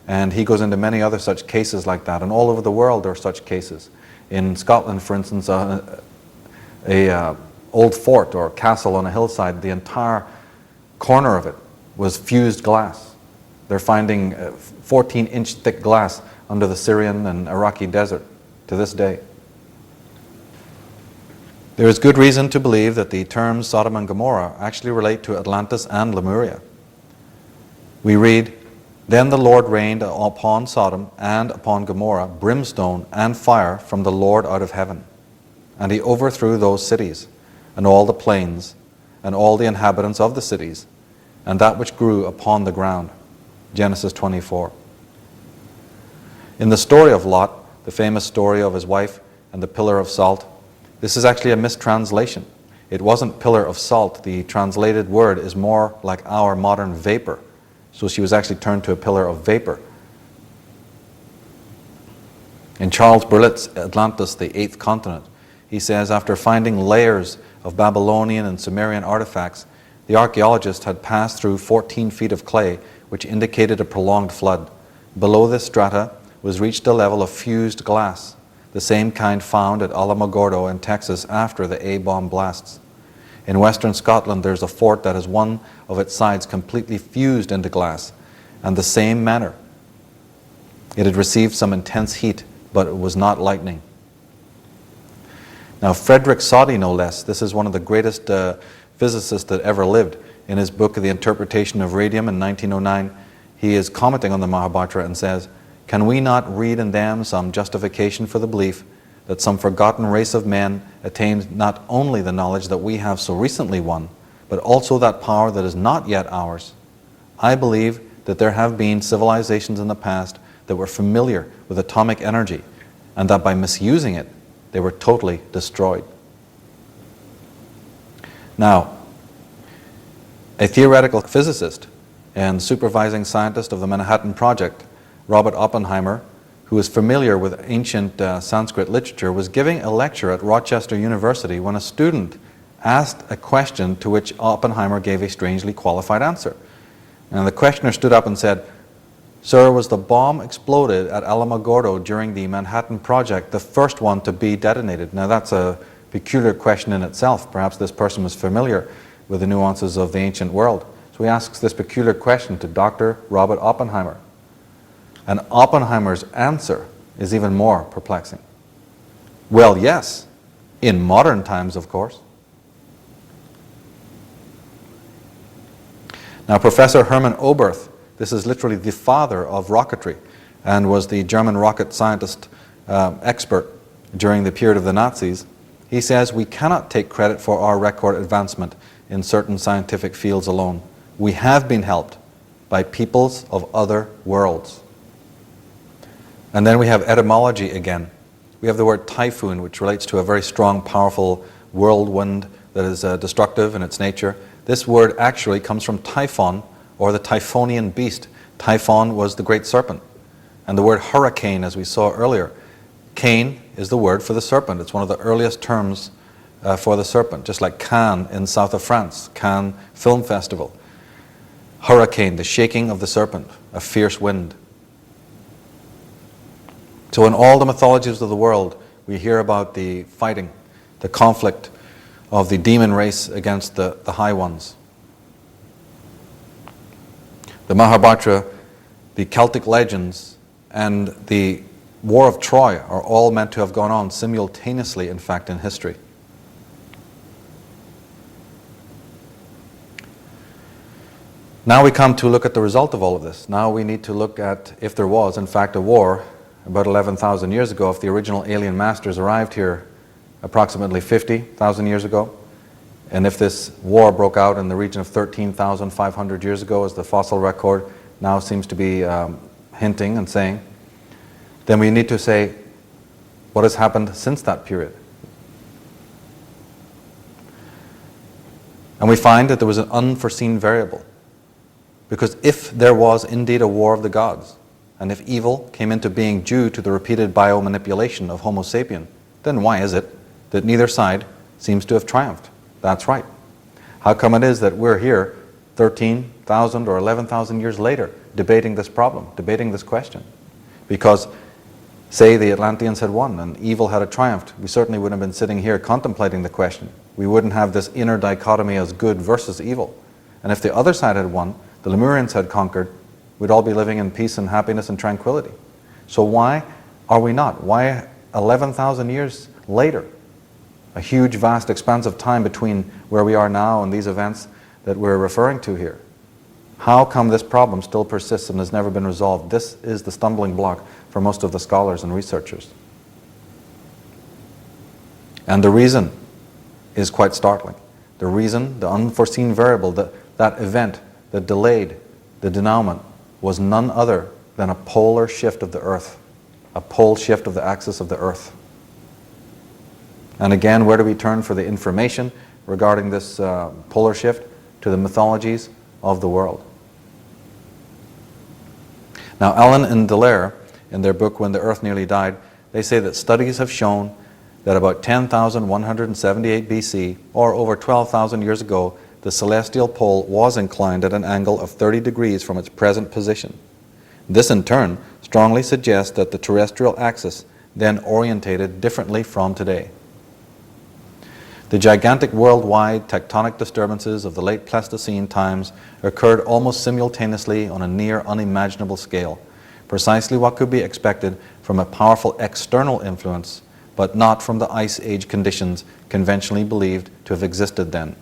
Speaker 1: And he goes into many other such cases like that. And all over the world there are such cases. In Scotland, for instance, a old fort or castle on a hillside, the entire corner of it was fused glass. They're finding 14-inch thick glass under the Syrian and Iraqi desert to this day. There is good reason to believe that the terms Sodom and Gomorrah actually relate to Atlantis and Lemuria. We read, "Then the Lord rained upon Sodom and upon Gomorrah brimstone and fire from the Lord out of heaven. And he overthrew those cities, and all the plains, and all the inhabitants of the cities, and that which grew upon the ground." Genesis 24. In the story of Lot, the famous story of his wife and the pillar of salt, this is actually a mistranslation. It wasn't pillar of salt. The translated word is more like our modern vapor. So she was actually turned to a pillar of vapor. In Charles Berlitz' Atlantis, the Eighth Continent, he says, after finding layers of Babylonian and Sumerian artifacts, the archaeologist had passed through 14 feet of clay, which indicated a prolonged flood. Below this strata was reached a level of fused glass, the same kind found at Alamogordo in Texas after the A-bomb blasts. In western Scotland, there's a fort that has one of its sides completely fused into glass, and the same manner. It had received some intense heat, but it was not lightning. Now, Frederick Soddy, no less, this is one of the greatest physicists that ever lived. In his book, The Interpretation of Radium in 1909, he is commenting on the Mahabharata and says, "Can we not read in them some justification for the belief that some forgotten race of men attained not only the knowledge that we have so recently won, but also that power that is not yet ours? I believe that there have been civilizations in the past that were familiar with atomic energy, and that by misusing it, they were totally destroyed." Now, a theoretical physicist and supervising scientist of the Manhattan Project, Robert Oppenheimer, who is familiar with ancient Sanskrit literature, was giving a lecture at Rochester University when a student asked a question to which Oppenheimer gave a strangely qualified answer. And the questioner stood up and said, "Sir, was the bomb exploded at Alamogordo during the Manhattan Project the first one to be detonated?" Now that's a peculiar question in itself. Perhaps this person was familiar with the nuances of the ancient world. So he asks this peculiar question to Dr. Robert Oppenheimer. And Oppenheimer's answer is even more perplexing. "Well, yes, in modern times, of course." Now, Professor Hermann Oberth, this is literally the father of rocketry and was the German rocket scientist expert during the period of the Nazis. He says, "We cannot take credit for our record advancement in certain scientific fields alone. We have been helped by peoples of other worlds." And then we have etymology again. We have the word typhoon, which relates to a very strong, powerful whirlwind that is destructive in its nature. This word actually comes from typhon, or the Typhonian beast. Typhon was the great serpent. And the word hurricane, as we saw earlier, cane is the word for the serpent. It's one of the earliest terms for the serpent, just like Cannes in south of France, Cannes Film Festival. Hurricane, the shaking of the serpent, a fierce wind. So in all the mythologies of the world, we hear about the fighting, the conflict of the demon race against the high ones. The Mahabharata, the Celtic legends, and the War of Troy are all meant to have gone on simultaneously, in fact, in history. Now we come to look at the result of all of this. Now we need to look at if there was, in fact, a war about 11,000 years ago, if the original alien masters arrived here approximately 50,000 years ago, and if this war broke out in the region of 13,500 years ago, as the fossil record now seems to be hinting and saying, then we need to say, what has happened since that period? And we find that there was an unforeseen variable. Because if there was indeed a war of the gods, and if evil came into being due to the repeated biomanipulation of Homo sapien, then why is it that neither side seems to have triumphed? That's right. How come it is that we're here 13,000 or 11,000 years later debating this problem, debating this question? Because, say the Atlanteans had won and evil had triumphed, we certainly wouldn't have been sitting here contemplating the question. We wouldn't have this inner dichotomy as good versus evil. And if the other side had won, the Lemurians had conquered, we'd all be living in peace and happiness and tranquility. So why are we not? Why 11,000 years later? A huge, vast expanse of time between where we are now and these events that we're referring to here. How come this problem still persists and has never been resolved? This is the stumbling block for most of the scholars and researchers. And the reason is quite startling. The reason, the unforeseen variable, that event that delayed the denouement was none other than a polar shift of the Earth, a pole shift of the axis of the Earth. And again, where do we turn for the information regarding this polar shift? To the mythologies of the world. Now, Allen and Dallaire, in their book When the Earth Nearly Died, they say that studies have shown that about 10,178 BC, or over 12,000 years ago, the celestial pole was inclined at an angle of 30 degrees from its present position. This in turn strongly suggests that the terrestrial axis then orientated differently from today. The gigantic worldwide tectonic disturbances of the late Pleistocene times occurred almost simultaneously on a near unimaginable scale, precisely what could be expected from a powerful external influence, but not from the Ice Age conditions conventionally believed to have existed then.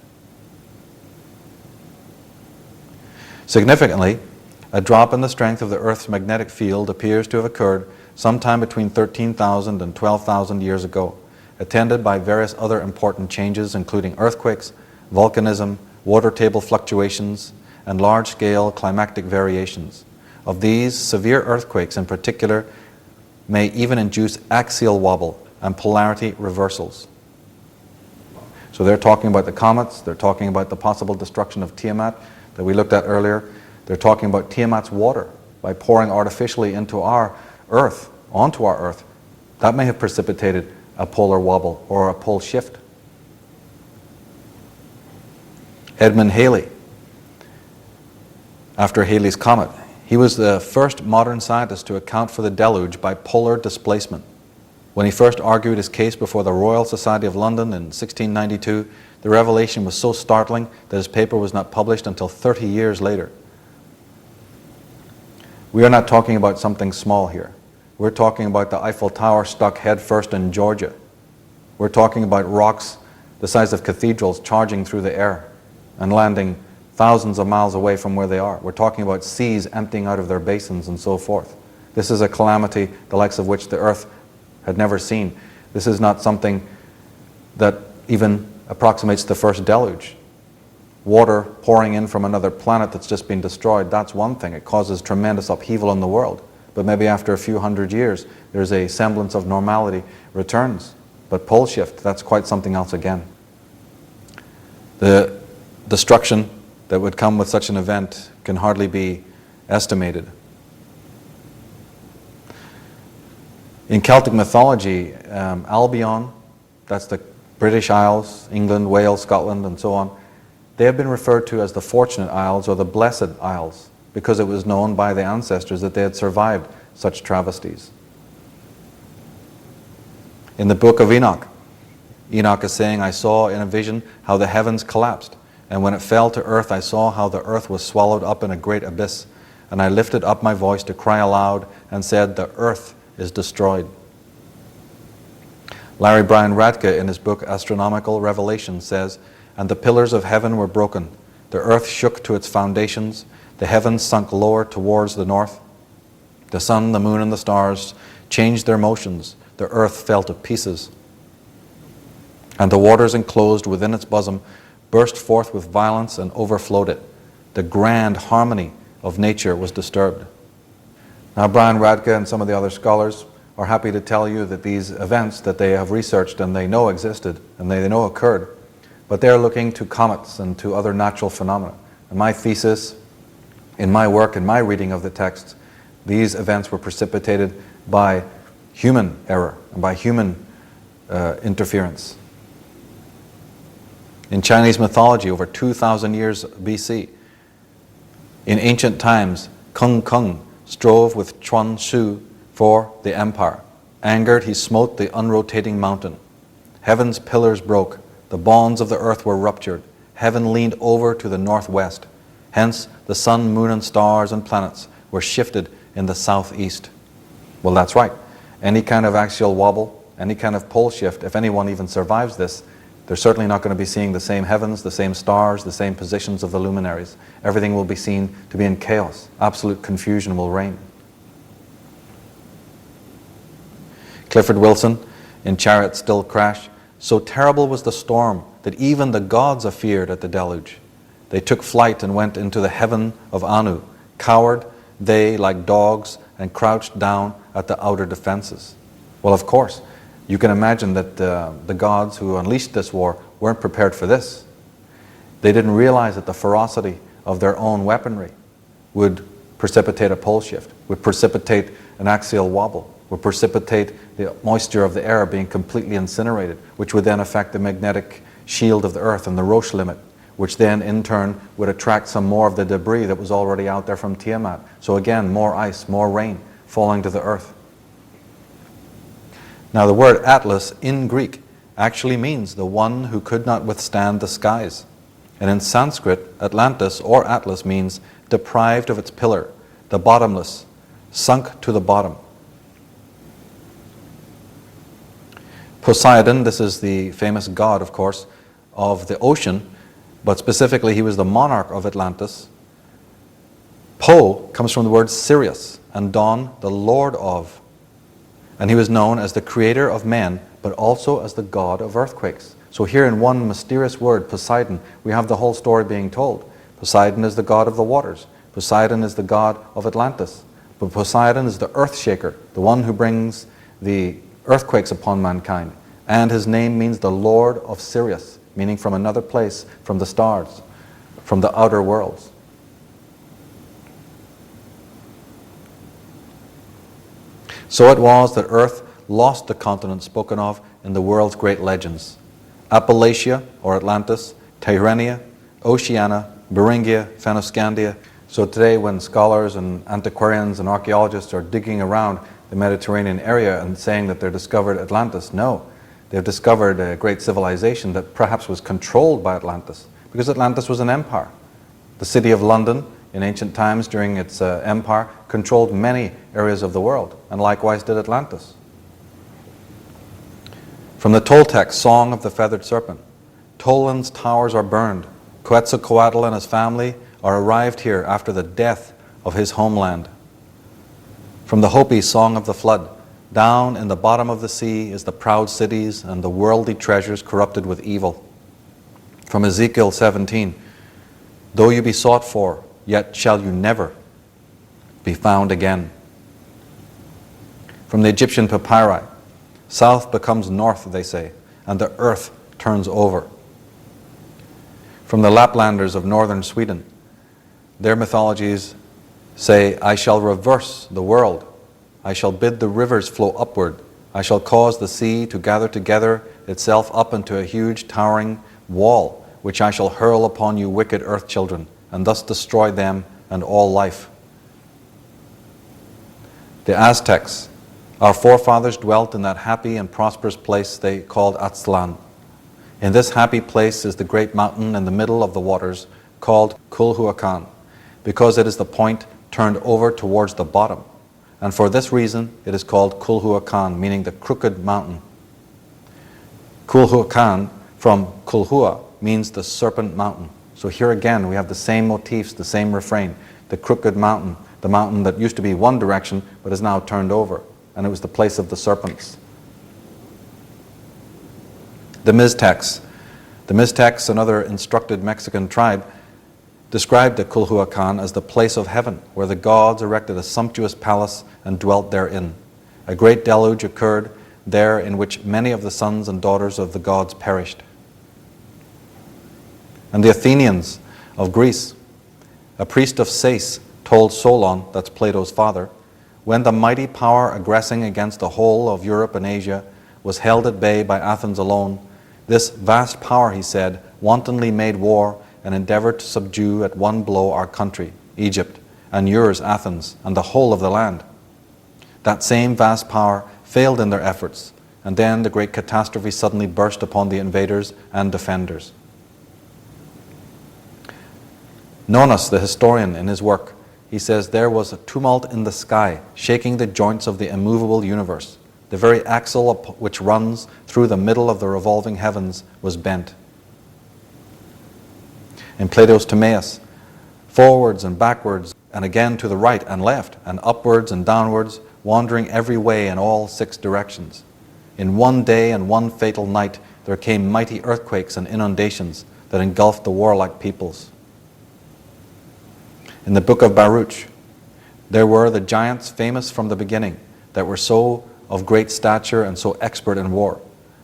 Speaker 1: Significantly, a drop in the strength of the Earth's magnetic field appears to have occurred sometime between 13,000 and 12,000 years ago, attended by various other important changes including earthquakes, volcanism, water table fluctuations, and large-scale climactic variations. Of these, severe earthquakes in particular may even induce axial wobble and polarity reversals. So they're talking about the comets, they're talking about the possible destruction of Tiamat that we looked at earlier. They're talking about Tiamat's water by pouring artificially into our Earth, onto our Earth. That may have precipitated a polar wobble or a pole shift. Edmund Halley, after Halley's Comet, he was the first modern scientist to account for the deluge by polar displacement. When he first argued his case before the Royal Society of London in 1692, the revelation was so startling that his paper was not published until 30 years later. We are not talking about something small here. We're talking about the Eiffel Tower stuck headfirst in Georgia. We're talking about rocks the size of cathedrals charging through the air and landing thousands of miles away from where they are. We're talking about seas emptying out of their basins and so forth. This is a calamity the likes of which the Earth had never seen. This is not something that even approximates the first deluge. Water pouring in from another planet that's just been destroyed, that's one thing. It causes tremendous upheaval in the world. But maybe after a few hundred years, there's a semblance of normality returns. But pole shift, that's quite something else again. The destruction that would come with such an event can hardly be estimated. In Celtic mythology, Albion, that's the British Isles, England, Wales, Scotland, and so on, they have been referred to as the Fortunate Isles or the Blessed Isles because it was known by the ancestors that they had survived such travesties. In the book of Enoch, Enoch is saying, I saw in a vision how the heavens collapsed, and when it fell to earth, I saw how the earth was swallowed up in a great abyss, and I lifted up my voice to cry aloud and said, the earth is destroyed. Larry Brian Radke, in his book Astronomical Revelation, says, "And the pillars of heaven were broken. The earth shook to its foundations. The heavens sunk lower towards the north. The sun, the moon, and the stars changed their motions. The earth fell to pieces. And the waters enclosed within its bosom burst forth with violence and overflowed it. The grand harmony of nature was disturbed." Now, Brian Radke and some of the other scholars are happy to tell you that these events that they have researched and they know existed and they know occurred, but they're looking to comets and to other natural phenomena. And my thesis, in my work, in my reading of the text, these events were precipitated by human error and by human interference. In Chinese mythology, over 2,000 years BC, in ancient times, Kung Kung strove with Chuan Shu for the empire. Angered, he smote the unrotating mountain. Heaven's pillars broke. The bonds of the earth were ruptured. Heaven leaned over to the northwest. Hence, the sun, moon, and stars and planets were shifted in the southeast. Well, that's right. Any kind of axial wobble, any kind of pole shift, if anyone even survives this, they're certainly not going to be seeing the same heavens, the same stars, the same positions of the luminaries. Everything will be seen to be in chaos. Absolute confusion will reign. Clifford Wilson, in Chariots Still Crash, "So terrible was the storm that even the gods afeared at the deluge. They took flight and went into the heaven of Anu. Cowered they like dogs and crouched down at the outer defenses." Well, of course, you can imagine that the gods who unleashed this war weren't prepared for this. They didn't realize that the ferocity of their own weaponry would precipitate a pole shift, would precipitate an axial wobble, would precipitate the moisture of the air being completely incinerated, which would then affect the magnetic shield of the earth and the Roche limit, which then in turn would attract some more of the debris that was already out there from Tiamat. So again, more ice, more rain falling to the earth. Now, the word Atlas in Greek actually means the one who could not withstand the skies. And in Sanskrit, Atlantis or Atlas means deprived of its pillar, the bottomless, sunk to the bottom. Poseidon, this is the famous god, of course, of the ocean, but specifically he was the monarch of Atlantis. Po comes from the word Sirius, and Don, the lord of. And he was known as the creator of men, but also as the god of earthquakes. So here in one mysterious word, Poseidon, we have the whole story being told. Poseidon is the god of the waters. Poseidon is the god of Atlantis. But Poseidon is the earth shaker, the one who brings the earthquakes upon mankind. And his name means the Lord of Sirius, meaning from another place, from the stars, from the outer worlds. So it was that Earth lost the continent spoken of in the world's great legends. Appalachia, or Atlantis, Tyrrhenia, Oceania, Beringia, Fennoscandia. So today when scholars and antiquarians and archaeologists are digging around the Mediterranean area and saying that they've discovered Atlantis, no. They've discovered a great civilization that perhaps was controlled by Atlantis, because Atlantis was an empire. The city of London, in ancient times during its empire, controlled many areas of the world, and likewise did Atlantis. From the Toltec Song of the Feathered Serpent, Toland's towers are burned. Quetzalcoatl and his family are arrived here after the death of his homeland. From the Hopi Song of the Flood, down in the bottom of the sea is the proud cities and the worldly treasures corrupted with evil. From Ezekiel 17, though you be sought for, yet shall you never be found again. From the Egyptian papyri, south becomes north, they say, and the earth turns over. From the Laplanders of northern Sweden, their mythologies say, I shall reverse the world. I shall bid the rivers flow upward. I shall cause the sea to gather together itself up into a huge towering wall, which I shall hurl upon you wicked earth children, and thus destroy them and all life. The Aztecs, our forefathers dwelt in that happy and prosperous place they called Aztlan. In this happy place is the great mountain in the middle of the waters called Culhuacan, because it is the point turned over towards the bottom. and for this reason it is called Kulhuacan, meaning the crooked mountain. Kulhuacan from Kulhua means the serpent mountain. So here again we have the same motifs, the same refrain. The crooked mountain, the mountain that used to be one direction but is now turned over, and it was the place of the serpents. The Mixtecs. The Mixtecs, another instructed Mexican tribe, described the Culhuacan as the place of heaven, where the gods erected a sumptuous palace and dwelt therein. A great deluge occurred there in which many of the sons and daughters of the gods perished. And the Athenians of Greece, a priest of Sais told Solon, that's Plato's father, when the mighty power aggressing against the whole of Europe and Asia was held at bay by Athens alone, this vast power, he said, wantonly made war and endeavored to subdue at one blow our country, Egypt, and yours, Athens, and the whole of the land. That same vast power failed in their efforts, and then the great catastrophe suddenly burst upon the invaders and defenders. Nonus, the historian, in his work, he says there was a tumult in the sky, shaking the joints of the immovable universe. The very axle which runs through the middle of the revolving heavens was bent. In Plato's Timaeus, forwards and backwards, and again to the right and left, and upwards and downwards, wandering every way in all 6 directions. In one day and one fatal night there came mighty earthquakes and inundations that engulfed the warlike peoples. In the book of Baruch, there were the giants famous from the beginning, that were so of great stature and so expert in war.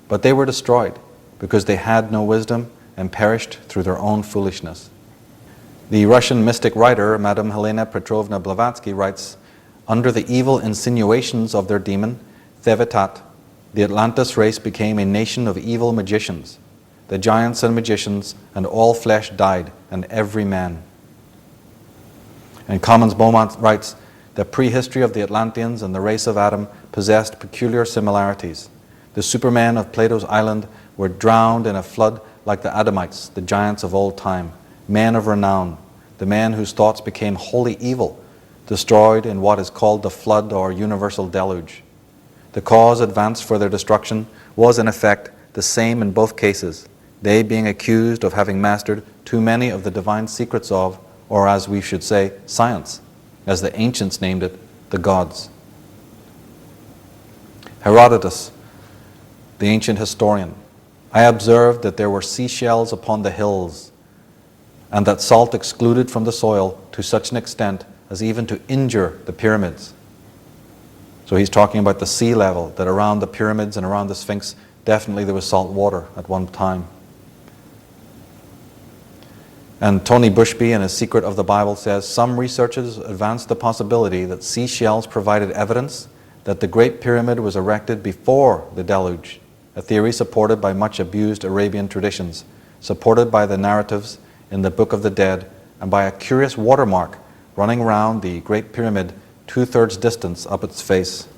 Speaker 1: But they were destroyed, because they had no wisdom and perished through their own foolishness. The Russian mystic writer, Madame Helena Petrovna Blavatsky, writes, under the evil insinuations of their demon, Thevetat, the Atlantis race became a nation of evil magicians. The giants and magicians and all flesh died, and every man. And Commons Beaumont writes, the prehistory of the Atlanteans and the race of Adam possessed peculiar similarities. The supermen of Plato's island were drowned in a flood like the Adamites, the giants of old time, men of renown, the men whose thoughts became wholly evil, destroyed in what is called the flood or universal deluge. The cause advanced for their destruction was in effect the same in both cases, they being accused of having mastered too many of the divine secrets of, or as we should say, science, as the ancients named it, the gods. Herodotus, the ancient historian, I observed that there were seashells upon the hills, and that salt excluded from the soil to such an extent as even to injure the pyramids. So he's talking about the sea level, that around the pyramids and around the Sphinx, definitely there was salt water at one time. And Tony Bushby, in his Secret of the Bible, says, some researchers advanced the possibility that seashells provided evidence that the Great Pyramid was erected before the deluge, a theory supported by much abused Arabian traditions, supported by the narratives in the Book of the Dead, and by a curious watermark running round the Great Pyramid 2/3 distance up its face.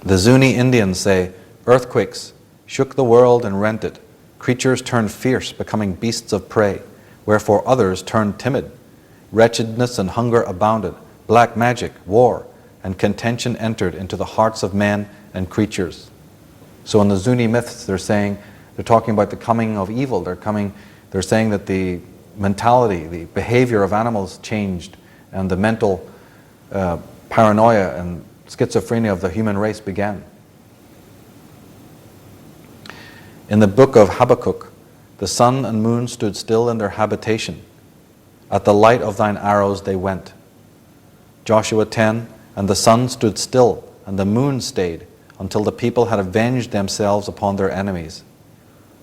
Speaker 1: The Zuni Indians say, earthquakes shook the world and rent it. Creatures turned fierce, becoming beasts of prey, wherefore others turned timid. Wretchedness and hunger abounded, black magic, war, and contention entered into the hearts of men and creatures. So in the Zuni myths, they're talking about the coming of evil. They're saying that the mentality, the behavior of animals changed, and the mental paranoia and schizophrenia of the human race began. In the book of Habakkuk, the sun and moon stood still in their habitation. At the light of thine arrows they went. Joshua 10, and the sun stood still, and the moon stayed, until the people had avenged themselves upon their enemies.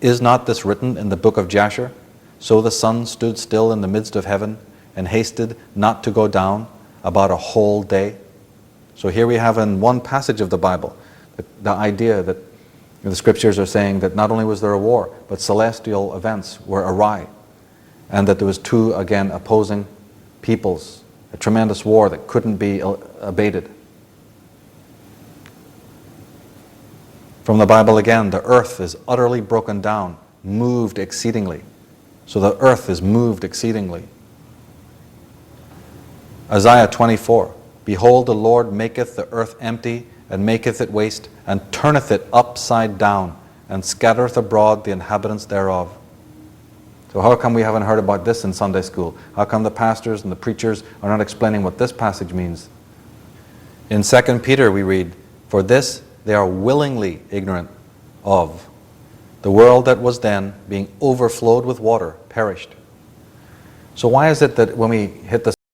Speaker 1: Is not this written in the book of Jasher? So the sun stood still in the midst of heaven, and hasted not to go down about a whole day. So here we have in one passage of the Bible, the idea that the scriptures are saying that not only was there a war, but celestial events were awry, and that there was 2, again, opposing peoples, a tremendous war that couldn't be abated. From the Bible again, the earth is utterly broken down, moved exceedingly. So the earth is moved exceedingly. Isaiah 24, Behold, the Lord maketh the earth empty, and maketh it waste, and turneth it upside down, and scattereth abroad the inhabitants thereof. So how come we haven't heard about this in Sunday school? How come the pastors and the preachers are not explaining what this passage means? In 2 Peter we read, for this they are willingly ignorant of. The world that was then, being overflowed with water, perished. So why is it that when we hit the